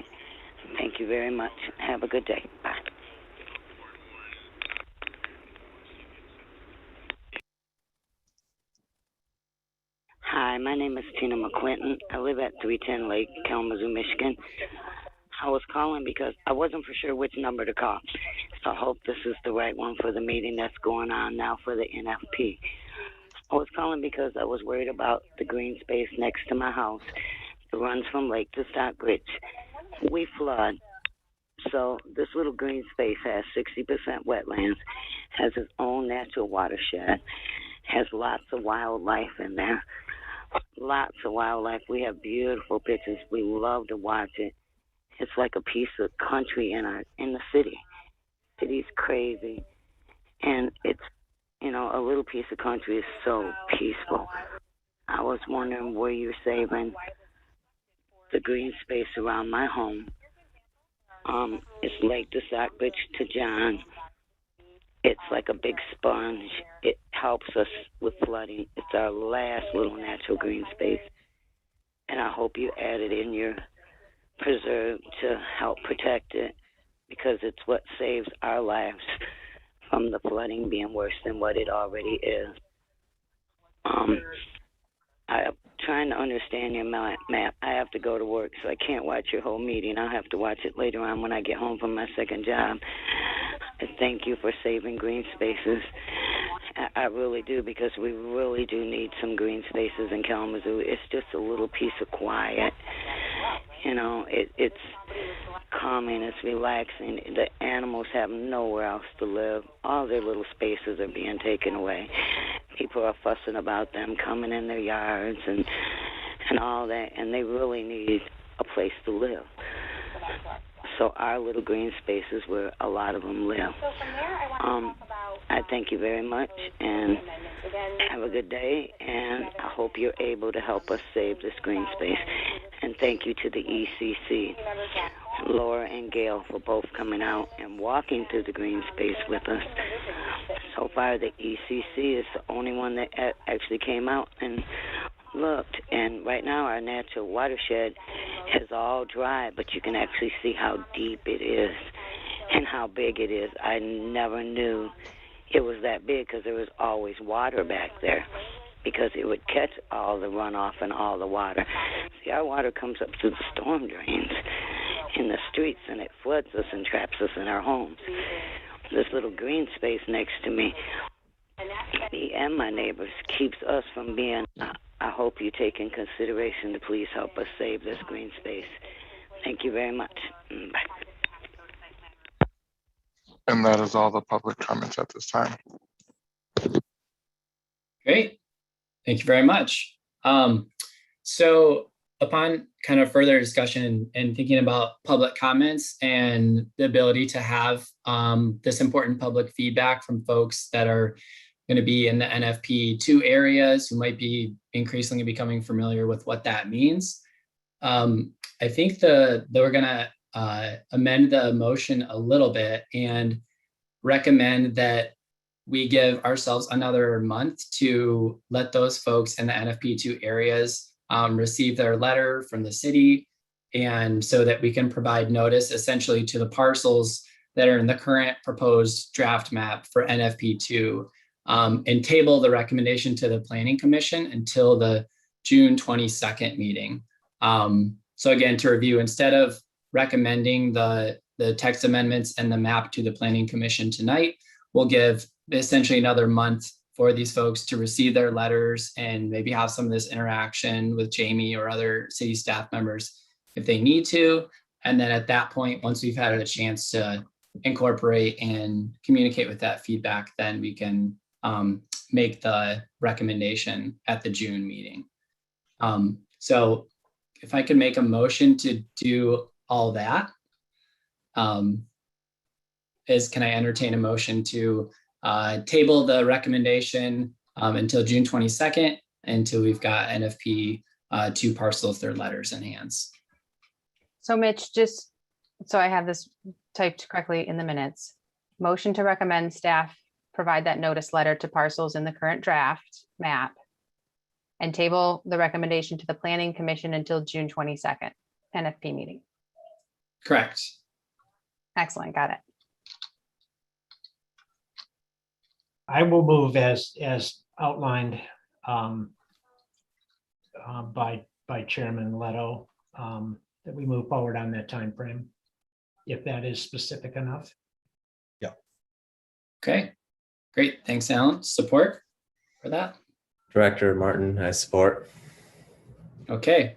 Thank you very much. Have a good day. Bye. Hi, my name is Tina McClinton. I live at 310 Lake, Kalamazoo, Michigan. I was calling because I wasn't for sure which number to call. So I hope this is the right one for the meeting that's going on now for the NFP. I was calling because I was worried about the green space next to my house. It runs from Lake to Stockbridge. We flood. So this little green space has 60% wetlands, has its own natural watershed, has lots of wildlife in there. Lots of wildlife. We have beautiful pictures. We love to watch it. It's like a piece of country in the city. City's crazy. And it's, a little piece of country is so peaceful. I was wondering where you're saving the green space around my home. It's Lake to Stockbridge to John. It's like a big sponge. It helps us with flooding. It's our last little natural green space. And I hope you added in your preserve to help protect it, because it's what saves our lives from the flooding being worse than what it already is. I'm trying to understand your map. I have to go to work, so I can't watch your whole meeting. I'll have to watch it later on when I get home from my second job. And thank you for saving green spaces. I really do, because we really do need some green spaces in Kalamazoo. It's just a little piece of quiet. It's calming, it's relaxing. The animals have nowhere else to live. All their little spaces are being taken away. People are fussing about them coming in their yards and all that, and they really need a place to live. So our little green spaces where a lot of them live. I thank you very much, and have a good day, and I hope you're able to help us save this green space. And thank you to the ECC, Laura and Gail, for both coming out and walking through the green space with us. So far, the ECC is the only one that actually came out and looked. And right now, our natural watershed is all dry, but you can actually see how deep it is and how big it is. I never knew it was that big, because there was always water back there, because it would catch all the runoff and all the water. See, our water comes up through the storm drains in the streets, and it floods us and traps us in our homes. This little green space next to me and my neighbors keeps us from being. I hope you take in consideration to please help us save this green space. Thank you very much. Bye. And that is all the public comments at this time. Great. Thank you very much. So upon kind of further discussion and thinking about public comments and the ability to have this important public feedback from folks that are going to be in the NFP 2 areas, who might be increasingly becoming familiar with what that means, I think we're going to amend the motion a little bit and recommend that we give ourselves another month to let those folks in the NFP 2 areas receive their letter from the city, and so that we can provide notice essentially to the parcels that are in the current proposed draft map for NFP 2, and table the recommendation to the Planning Commission until the June 22nd meeting. So again, to review, instead of recommending the text amendments and the map to the Planning Commission tonight, we'll give essentially another month for these folks to receive their letters and maybe have some of this interaction with Jamie or other city staff members if they need to. And then at that point, once we've had a chance to incorporate and communicate with that feedback, then we can make the recommendation at the June meeting. So if I could make a motion to do all that, can I entertain a motion to table the recommendation until June 22nd, until we've got NFP 2 parcels, their letters in hands? So Mitch, just so I have this typed correctly in the minutes, motion to recommend staff provide that notice letter to parcels in the current draft map and table the recommendation to the Planning Commission until June 22nd, NFP meeting. Correct. Excellent, got it. I will move as outlined by Chairman Leto, that we move forward on that time frame, if that is specific enough. Okay, great. Thanks, Alan. Support for that? Director Martin, I support. Okay.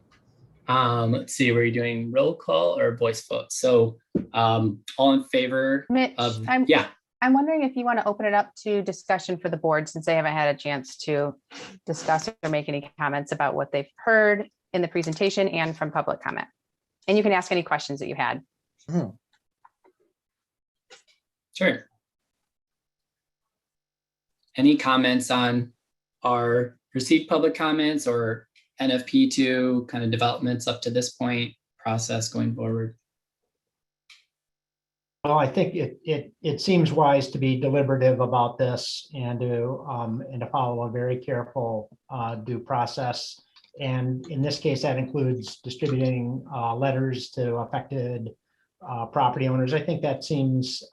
Let's see, were you doing roll call or voice vote? So all in favor Mitch, of, I'm wondering if you want to open it up to discussion for the board, since they haven't had a chance to discuss or make any comments about what they've heard in the presentation and from public comment. And you can ask any questions that you had. Sure. Any comments on our received public comments or NFP2 kind of developments up to this point, process going forward? Well, I think it seems wise to be deliberative about this and to follow a very careful due process. And in this case, that includes distributing letters to affected property owners. I think that seems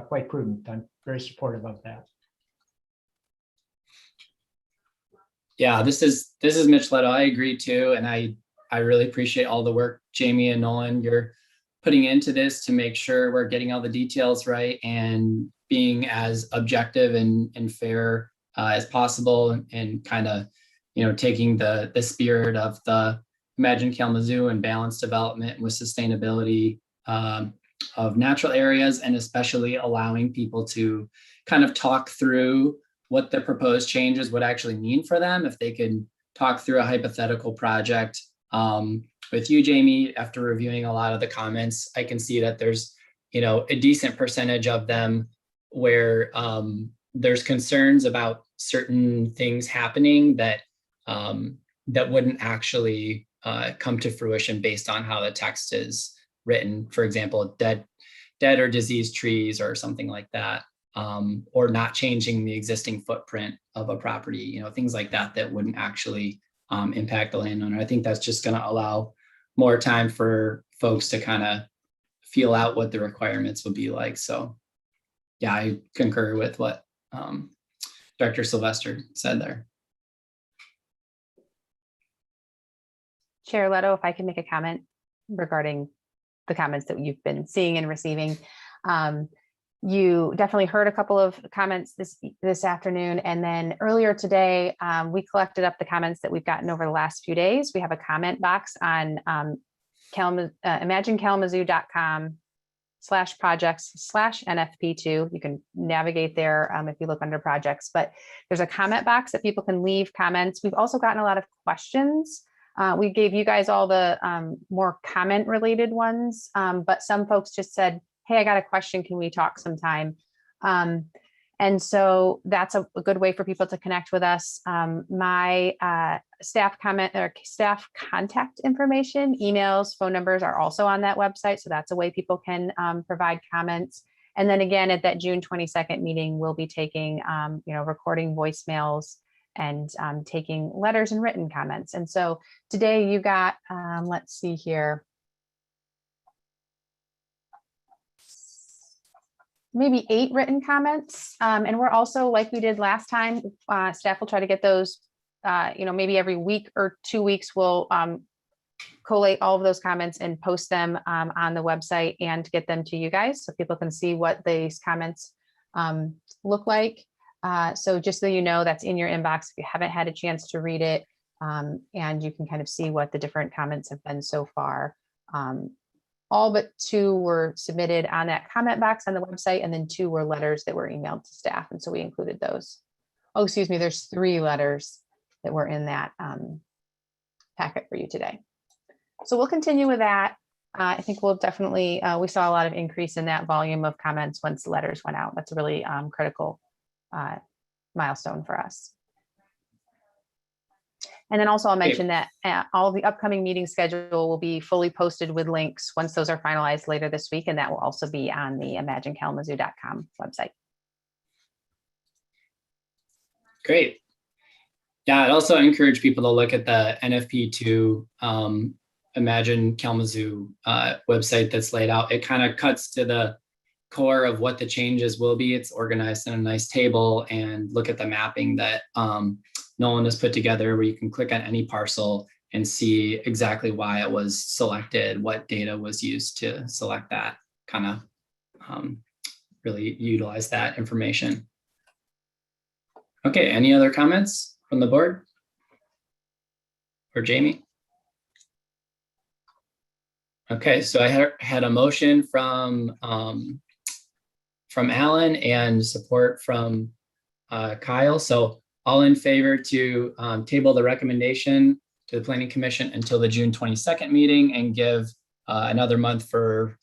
quite prudent. I'm very supportive of that. Yeah, this is Mitch Leto. I agree too, and I really appreciate all the work Jamie and Nolan you're putting into this to make sure we're getting all the details right and being as objective and fair as possible, and kind of, you know, taking the spirit of the Imagine Kalamazoo and balanced development with sustainability of natural areas, and especially allowing people to kind of talk through what the proposed changes would actually mean for them. If they could talk through a hypothetical project with you, Jamie, after reviewing a lot of the comments, I can see that there's, you know, a decent percentage of them where there's concerns about certain things happening that that wouldn't actually come to fruition based on how the text is written. For example, dead or diseased trees or something like that, or not changing the existing footprint of a property, you know, things like that that wouldn't actually impact the landowner. I think that's just going to allow more time for folks to kind of feel out what the requirements would be like. So yeah, I concur with what Director Sylvester said there. Chair Leto, if I can make a comment regarding the comments that you've been seeing and receiving. You definitely heard a couple of comments this afternoon, and then earlier today, we collected up the comments that we've gotten over the last few days. We have a comment box on imaginekalamazoo.com/projects/NFP2. You can navigate there if you look under projects, but there's a comment box that people can leave comments. We've also gotten a lot of questions. We gave you guys all the more comment related ones, but some folks just said, hey, I got a question, can we talk sometime? And so that's a good way for people to connect with us. My staff comment or staff contact information, emails, phone numbers are also on that website. So that's a way people can provide comments. And then again, at that June 22nd meeting, we'll be taking, recording voicemails and taking letters and written comments. And so today you got, let's see here, maybe 8 written comments. And we're also, like we did last time, staff will try to get those, maybe every week or 2 weeks, we'll collate all of those comments and post them on the website and get them to you guys so people can see what these comments look like. So just so you know, that's in your inbox if you haven't had a chance to read it, and you can kind of see what the different comments have been so far. All but 2 were submitted on that comment box on the website, and then 2 were letters that were emailed to staff. And so we included those. Oh, excuse me, there's 3 letters that were in that packet for you today. So we'll continue with that. I think we'll definitely, we saw a lot of increase in that volume of comments once the letters went out. That's a really critical milestone for us. And then also I'll mention that all the upcoming meeting schedule will be fully posted with links once those are finalized later this week. And that will also be on the imaginekalamazoo.com website. Great. Yeah, I'd also encourage people to look at the NFP2 Imagine Kalamazoo website that's laid out. It kind of cuts to the core of what the changes will be. It's organized in a nice table, and look at the mapping that Nolan has put together, where you can click on any parcel and see exactly why it was selected, what data was used to select that, kind of really utilize that information. Okay, any other comments from the board or Jamie? Okay, so I had a motion from Alan and support from Kyle. So all in favor to table the recommendation to the Planning Commission until the June 22nd meeting, and give another month for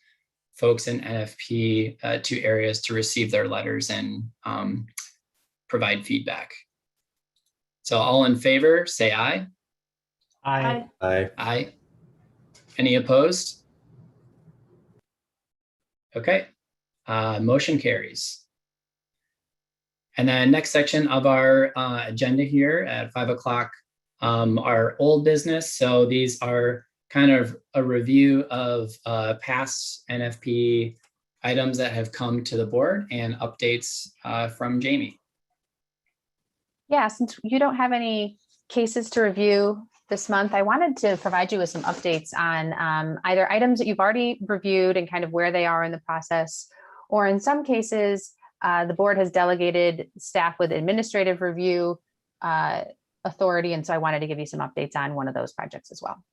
folks in NFP 2 areas to receive their letters and provide feedback. So all in favor, say aye. Aye. Aye. Aye. Any opposed? Okay, motion carries. And then next section of our agenda here at 5 o'clock, our old business. So these are kind of a review of past NFP items that have come to the board and updates from Jamie. Yeah, since you don't have any cases to review this month, I wanted to provide you with some updates on either items that you've already reviewed and kind of where they are in the process, or in some cases, the board has delegated staff with administrative review authority. And so I wanted to give you some updates on one of those projects as well.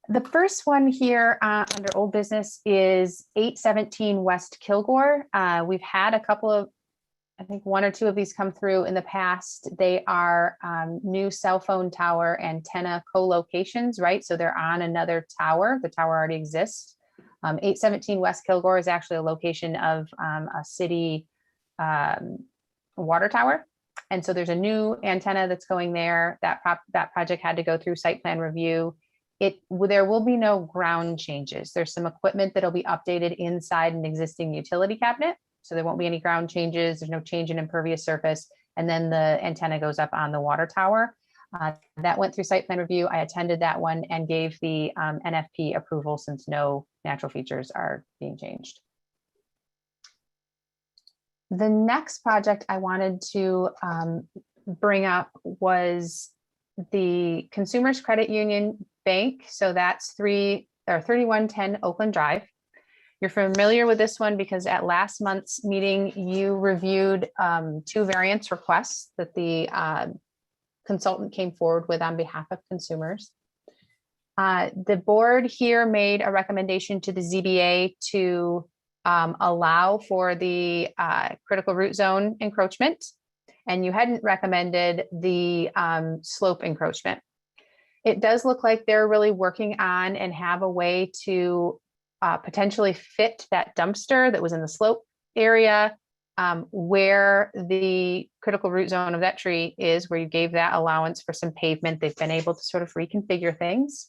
The first one here under old business is 817 West Kilgore. We've had a couple of, I think 1 or 2 of these come through in the past. They are new cell phone tower antenna co-locations, right? So they're on another tower. The tower already exists. 817 West Kilgore is actually a location of a city water tower. And so there's a new antenna that's going there. That project had to go through site plan review. There will be no ground changes. There's some equipment that'll be updated inside an existing utility cabinet. So there won't be any ground changes. There's no change in impervious surface. And then the antenna goes up on the water tower. That went through site plan review. I attended that one and gave the NFP approval since no natural features are being changed. The next project I wanted to bring up was the Consumers Credit Union Bank. So that's 3110 Oakland Drive. You're familiar with this one because at last month's meeting, you reviewed 2 variance requests that the consultant came forward with on behalf of consumers. The board here made a recommendation to the ZBA to allow for the critical root zone encroachment, and you hadn't recommended the slope encroachment. It does look like they're really working on and have a way to potentially fit that dumpster that was in the slope area where the critical root zone of that tree is, where you gave that allowance for some pavement. They've been able to sort of reconfigure things.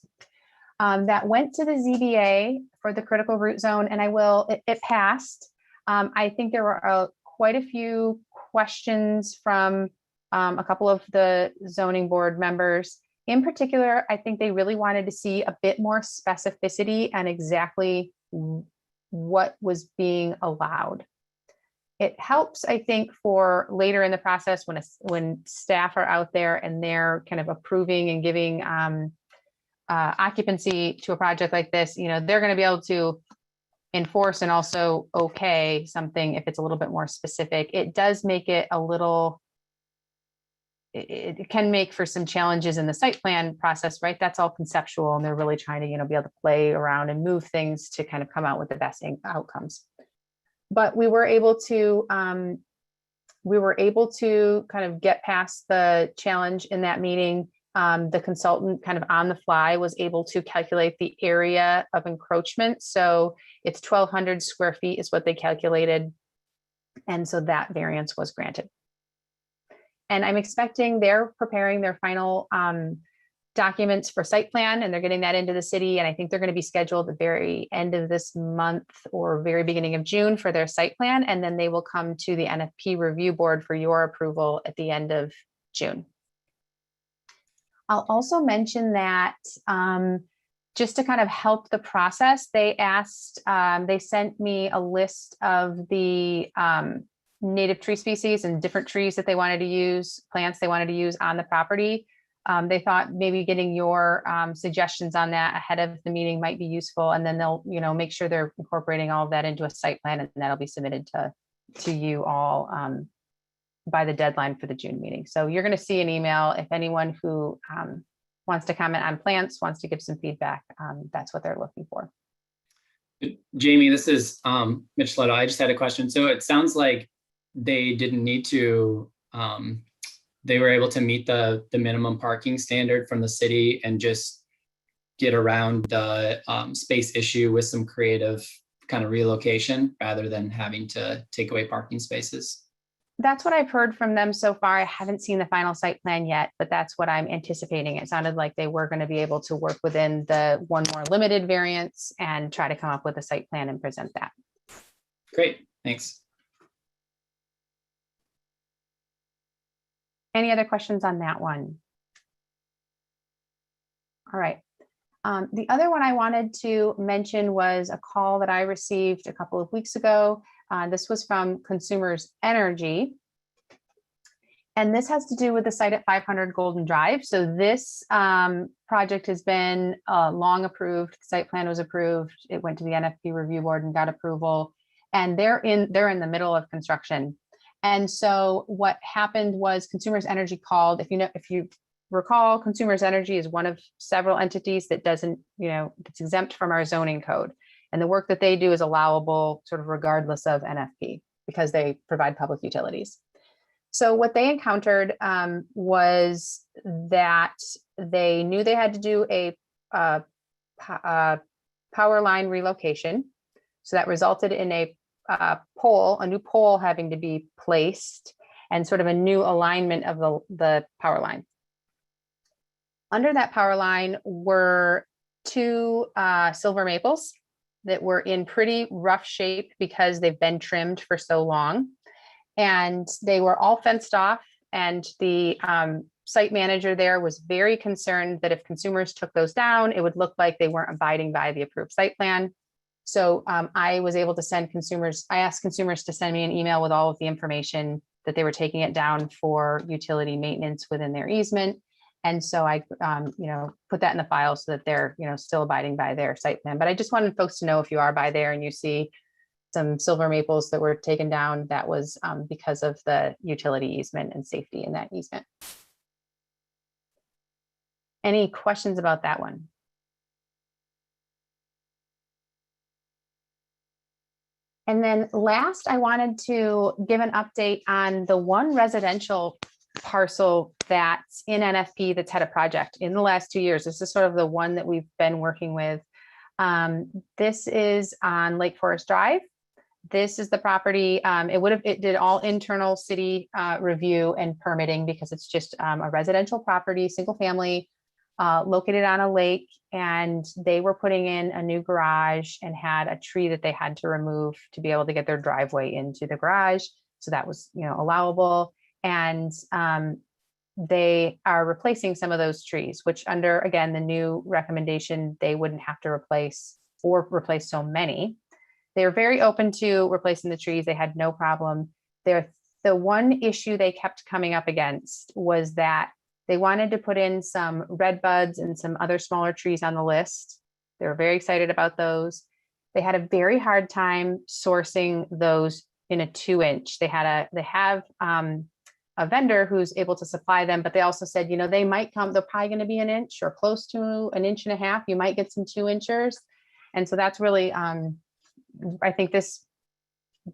That went to the ZBA for the critical root zone, and it passed. I think there were quite a few questions from a couple of the zoning board members. In particular, I think they really wanted to see a bit more specificity on exactly what was being allowed. It helps, I think, for later in the process when staff are out there and they're kind of approving and giving occupancy to a project like this. They're going to be able to enforce and also okay something if it's a little bit more specific. It does make it a little. It can make for some challenges in the site plan process, right? That's all conceptual, and they're really trying to, be able to play around and move things to kind of come out with the best outcomes. But we were able to kind of get past the challenge in that meeting. The consultant kind of on the fly was able to calculate the area of encroachment. So it's 1,200 square feet is what they calculated. And so that variance was granted. And I'm expecting they're preparing their final documents for site plan, and they're getting that into the city. And I think they're going to be scheduled at the very end of this month or very beginning of June for their site plan. And then they will come to the NFP review board for your approval at the end of June. I'll also mention that just to kind of help the process, they sent me a list of the native tree species and different trees that they wanted to use, plants they wanted to use on the property. They thought maybe getting your suggestions on that ahead of the meeting might be useful, and then they'll, make sure they're incorporating all of that into a site plan, and that'll be submitted to you all by the deadline for the June meeting. So you're going to see an email if anyone who wants to comment on plants, wants to give some feedback. That's what they're looking for. Jamie, this is Mitch Leto. I just had a question. So it sounds like they didn't need to. They were able to meet the minimum parking standard from the city and just get around the space issue with some creative kind of relocation rather than having to take away parking spaces. That's what I've heard from them so far. I haven't seen the final site plan yet, but that's what I'm anticipating. It sounded like they were going to be able to work within the one more limited variance and try to come up with a site plan and present that. Great, thanks. Any other questions on that one? All right. The other one I wanted to mention was a call that I received a couple of weeks ago. This was from Consumers Energy. And this has to do with the site at 500 Golden Drive. So this project has been long approved. The site plan was approved. It went to the NFP review board and got approval. And they're in the middle of construction. And so what happened was Consumers Energy called. If you recall, Consumers Energy is one of several entities that doesn't, it's exempt from our zoning code. And the work that they do is allowable sort of regardless of NFP because they provide public utilities. So what they encountered was that they knew they had to do a power line relocation. So that resulted in a new pole having to be placed and sort of a new alignment of the power line. Under that power line were two silver maples that were in pretty rough shape because they've been trimmed for so long. And they were all fenced off. And the site manager there was very concerned that if consumers took those down, it would look like they weren't abiding by the approved site plan. So I was able to I asked consumers to send me an email with all of the information that they were taking it down for utility maintenance within their easement. And so I, put that in the file so that they're, still abiding by their site plan. But I just wanted folks to know if you are by there and you see some silver maples that were taken down, that was because of the utility easement and safety in that easement. Any questions about that one? And then last, I wanted to give an update on the one residential parcel that's in NFP that's had a project in the last 2 years. This is sort of the one that we've been working with. This is on Lake Forest Drive. This is the property. It did all internal city review and permitting because it's just a residential property, single family, located on a lake, and they were putting in a new garage and had a tree that they had to remove to be able to get their driveway into the garage. So that was, allowable. And they are replacing some of those trees, which under, again, the new recommendation, they wouldn't have to replace so many. They're very open to replacing the trees. They had no problem. The one issue they kept coming up against was that they wanted to put in some red buds and some other smaller trees on the list. They were very excited about those. They had a very hard time sourcing those in a 2-inch. They have a vendor who's able to supply them, but they also said, they might come, they're probably going to be an inch or close to 1.5 inches. You might get some 2-inchers. And so that's really, I think this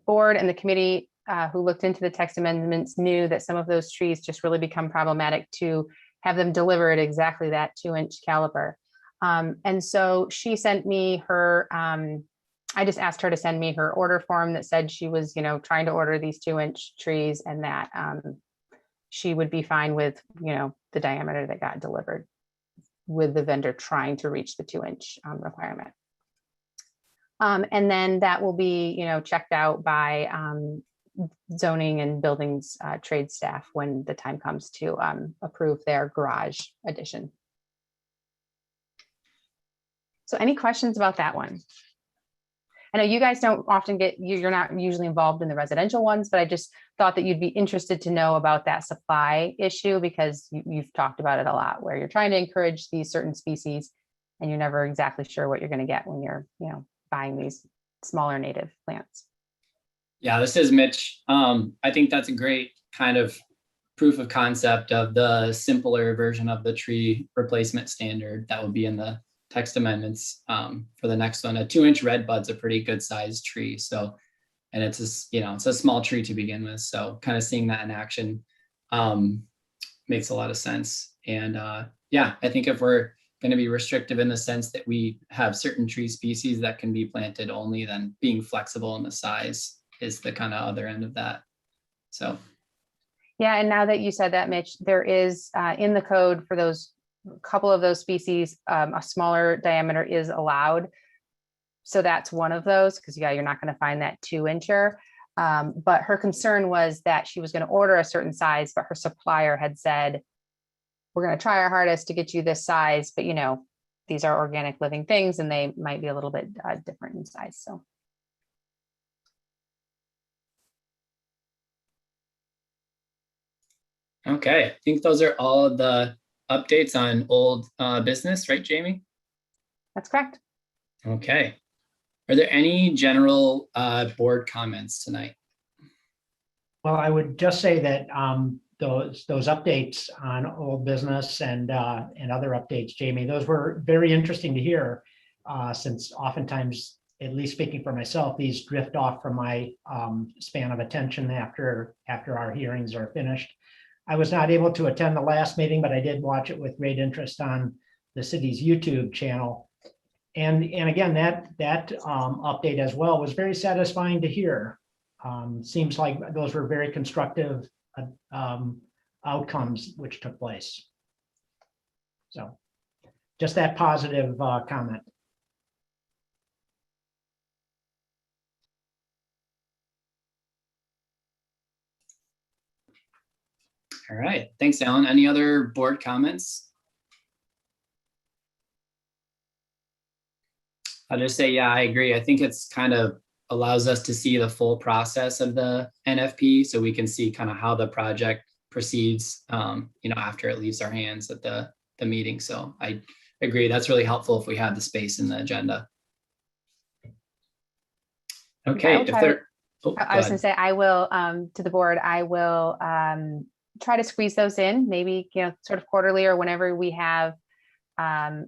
board and the committee who looked into the text amendments knew that some of those trees just really become problematic to have them deliver at exactly that 2-inch caliber. And so she sent me her, I just asked her to send me her order form that said she was, trying to order these 2-inch trees, and that she would be fine with, the diameter that got delivered, with the vendor trying to reach the 2-inch requirement. And then that will be, checked out by zoning and buildings trade staff when the time comes to approve their garage addition. So any questions about that one? I know you guys don't often you're not usually involved in the residential ones, but I just thought that you'd be interested to know about that supply issue, because you've talked about it a lot, where you're trying to encourage these certain species and you're never exactly sure what you're going to get when you're, buying these smaller native plants. Yeah, this is Mitch. I think that's a great kind of proof of concept of the simpler version of the tree replacement standard that will be in the text amendments for the next one. A 2-inch red bud's a pretty good sized tree. So, and it's it's a small tree to begin with. So kind of seeing that in action makes a lot of sense. And yeah, I think if we're going to be restrictive in the sense that we have certain tree species that can be planted only, then being flexible in the size is the kind of other end of that. So. Yeah, and now that you said that, Mitch, there is in the code for those couple of those species, a smaller diameter is allowed. So that's one of those, because you're not going to find that 2-incher. But her concern was that she was going to order a certain size, but her supplier had said, we're going to try our hardest to get you this size, but these are organic living things and they might be a little bit different in size. So. Okay, I think those are all of the updates on old business, right, Jamie? That's correct. Okay. Are there any general board comments tonight? Well, I would just say that those updates on old business and other updates, Jamie, those were very interesting to hear, since oftentimes, at least speaking for myself, these drift off from my span of attention after our hearings are finished. I was not able to attend the last meeting, but I did watch it with great interest on the city's YouTube channel. And again, that update as well was very satisfying to hear. Seems like those were very constructive outcomes which took place. So just that positive comment. All right, thanks, Alan. Any other board comments? I'll just say, yeah, I agree. I think it's kind of allows us to see the full process of the NFP, so we can see kind of how the project proceeds, after it leaves our hands at the meeting. So I agree. That's really helpful if we have the space in the agenda. Okay, if there. I was going to say, I will, to the board, I will try to squeeze those in, maybe, sort of quarterly or whenever we have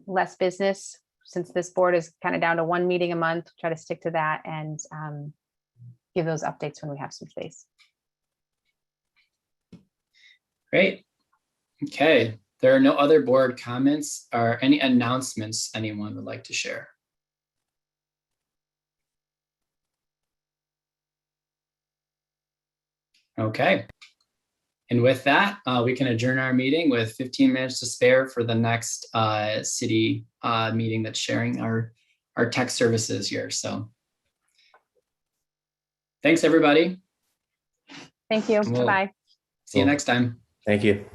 less business, since this board is kind of down to 1 meeting a month, try to stick to that and give those updates when we have some space. Great. Okay, there are no other board comments or any announcements anyone would like to share. Okay. And with that, we can adjourn our meeting with 15 minutes to spare for the next city meeting that's sharing our tech services here. So thanks, everybody. Thank you. Bye-bye. See you next time. Thank you.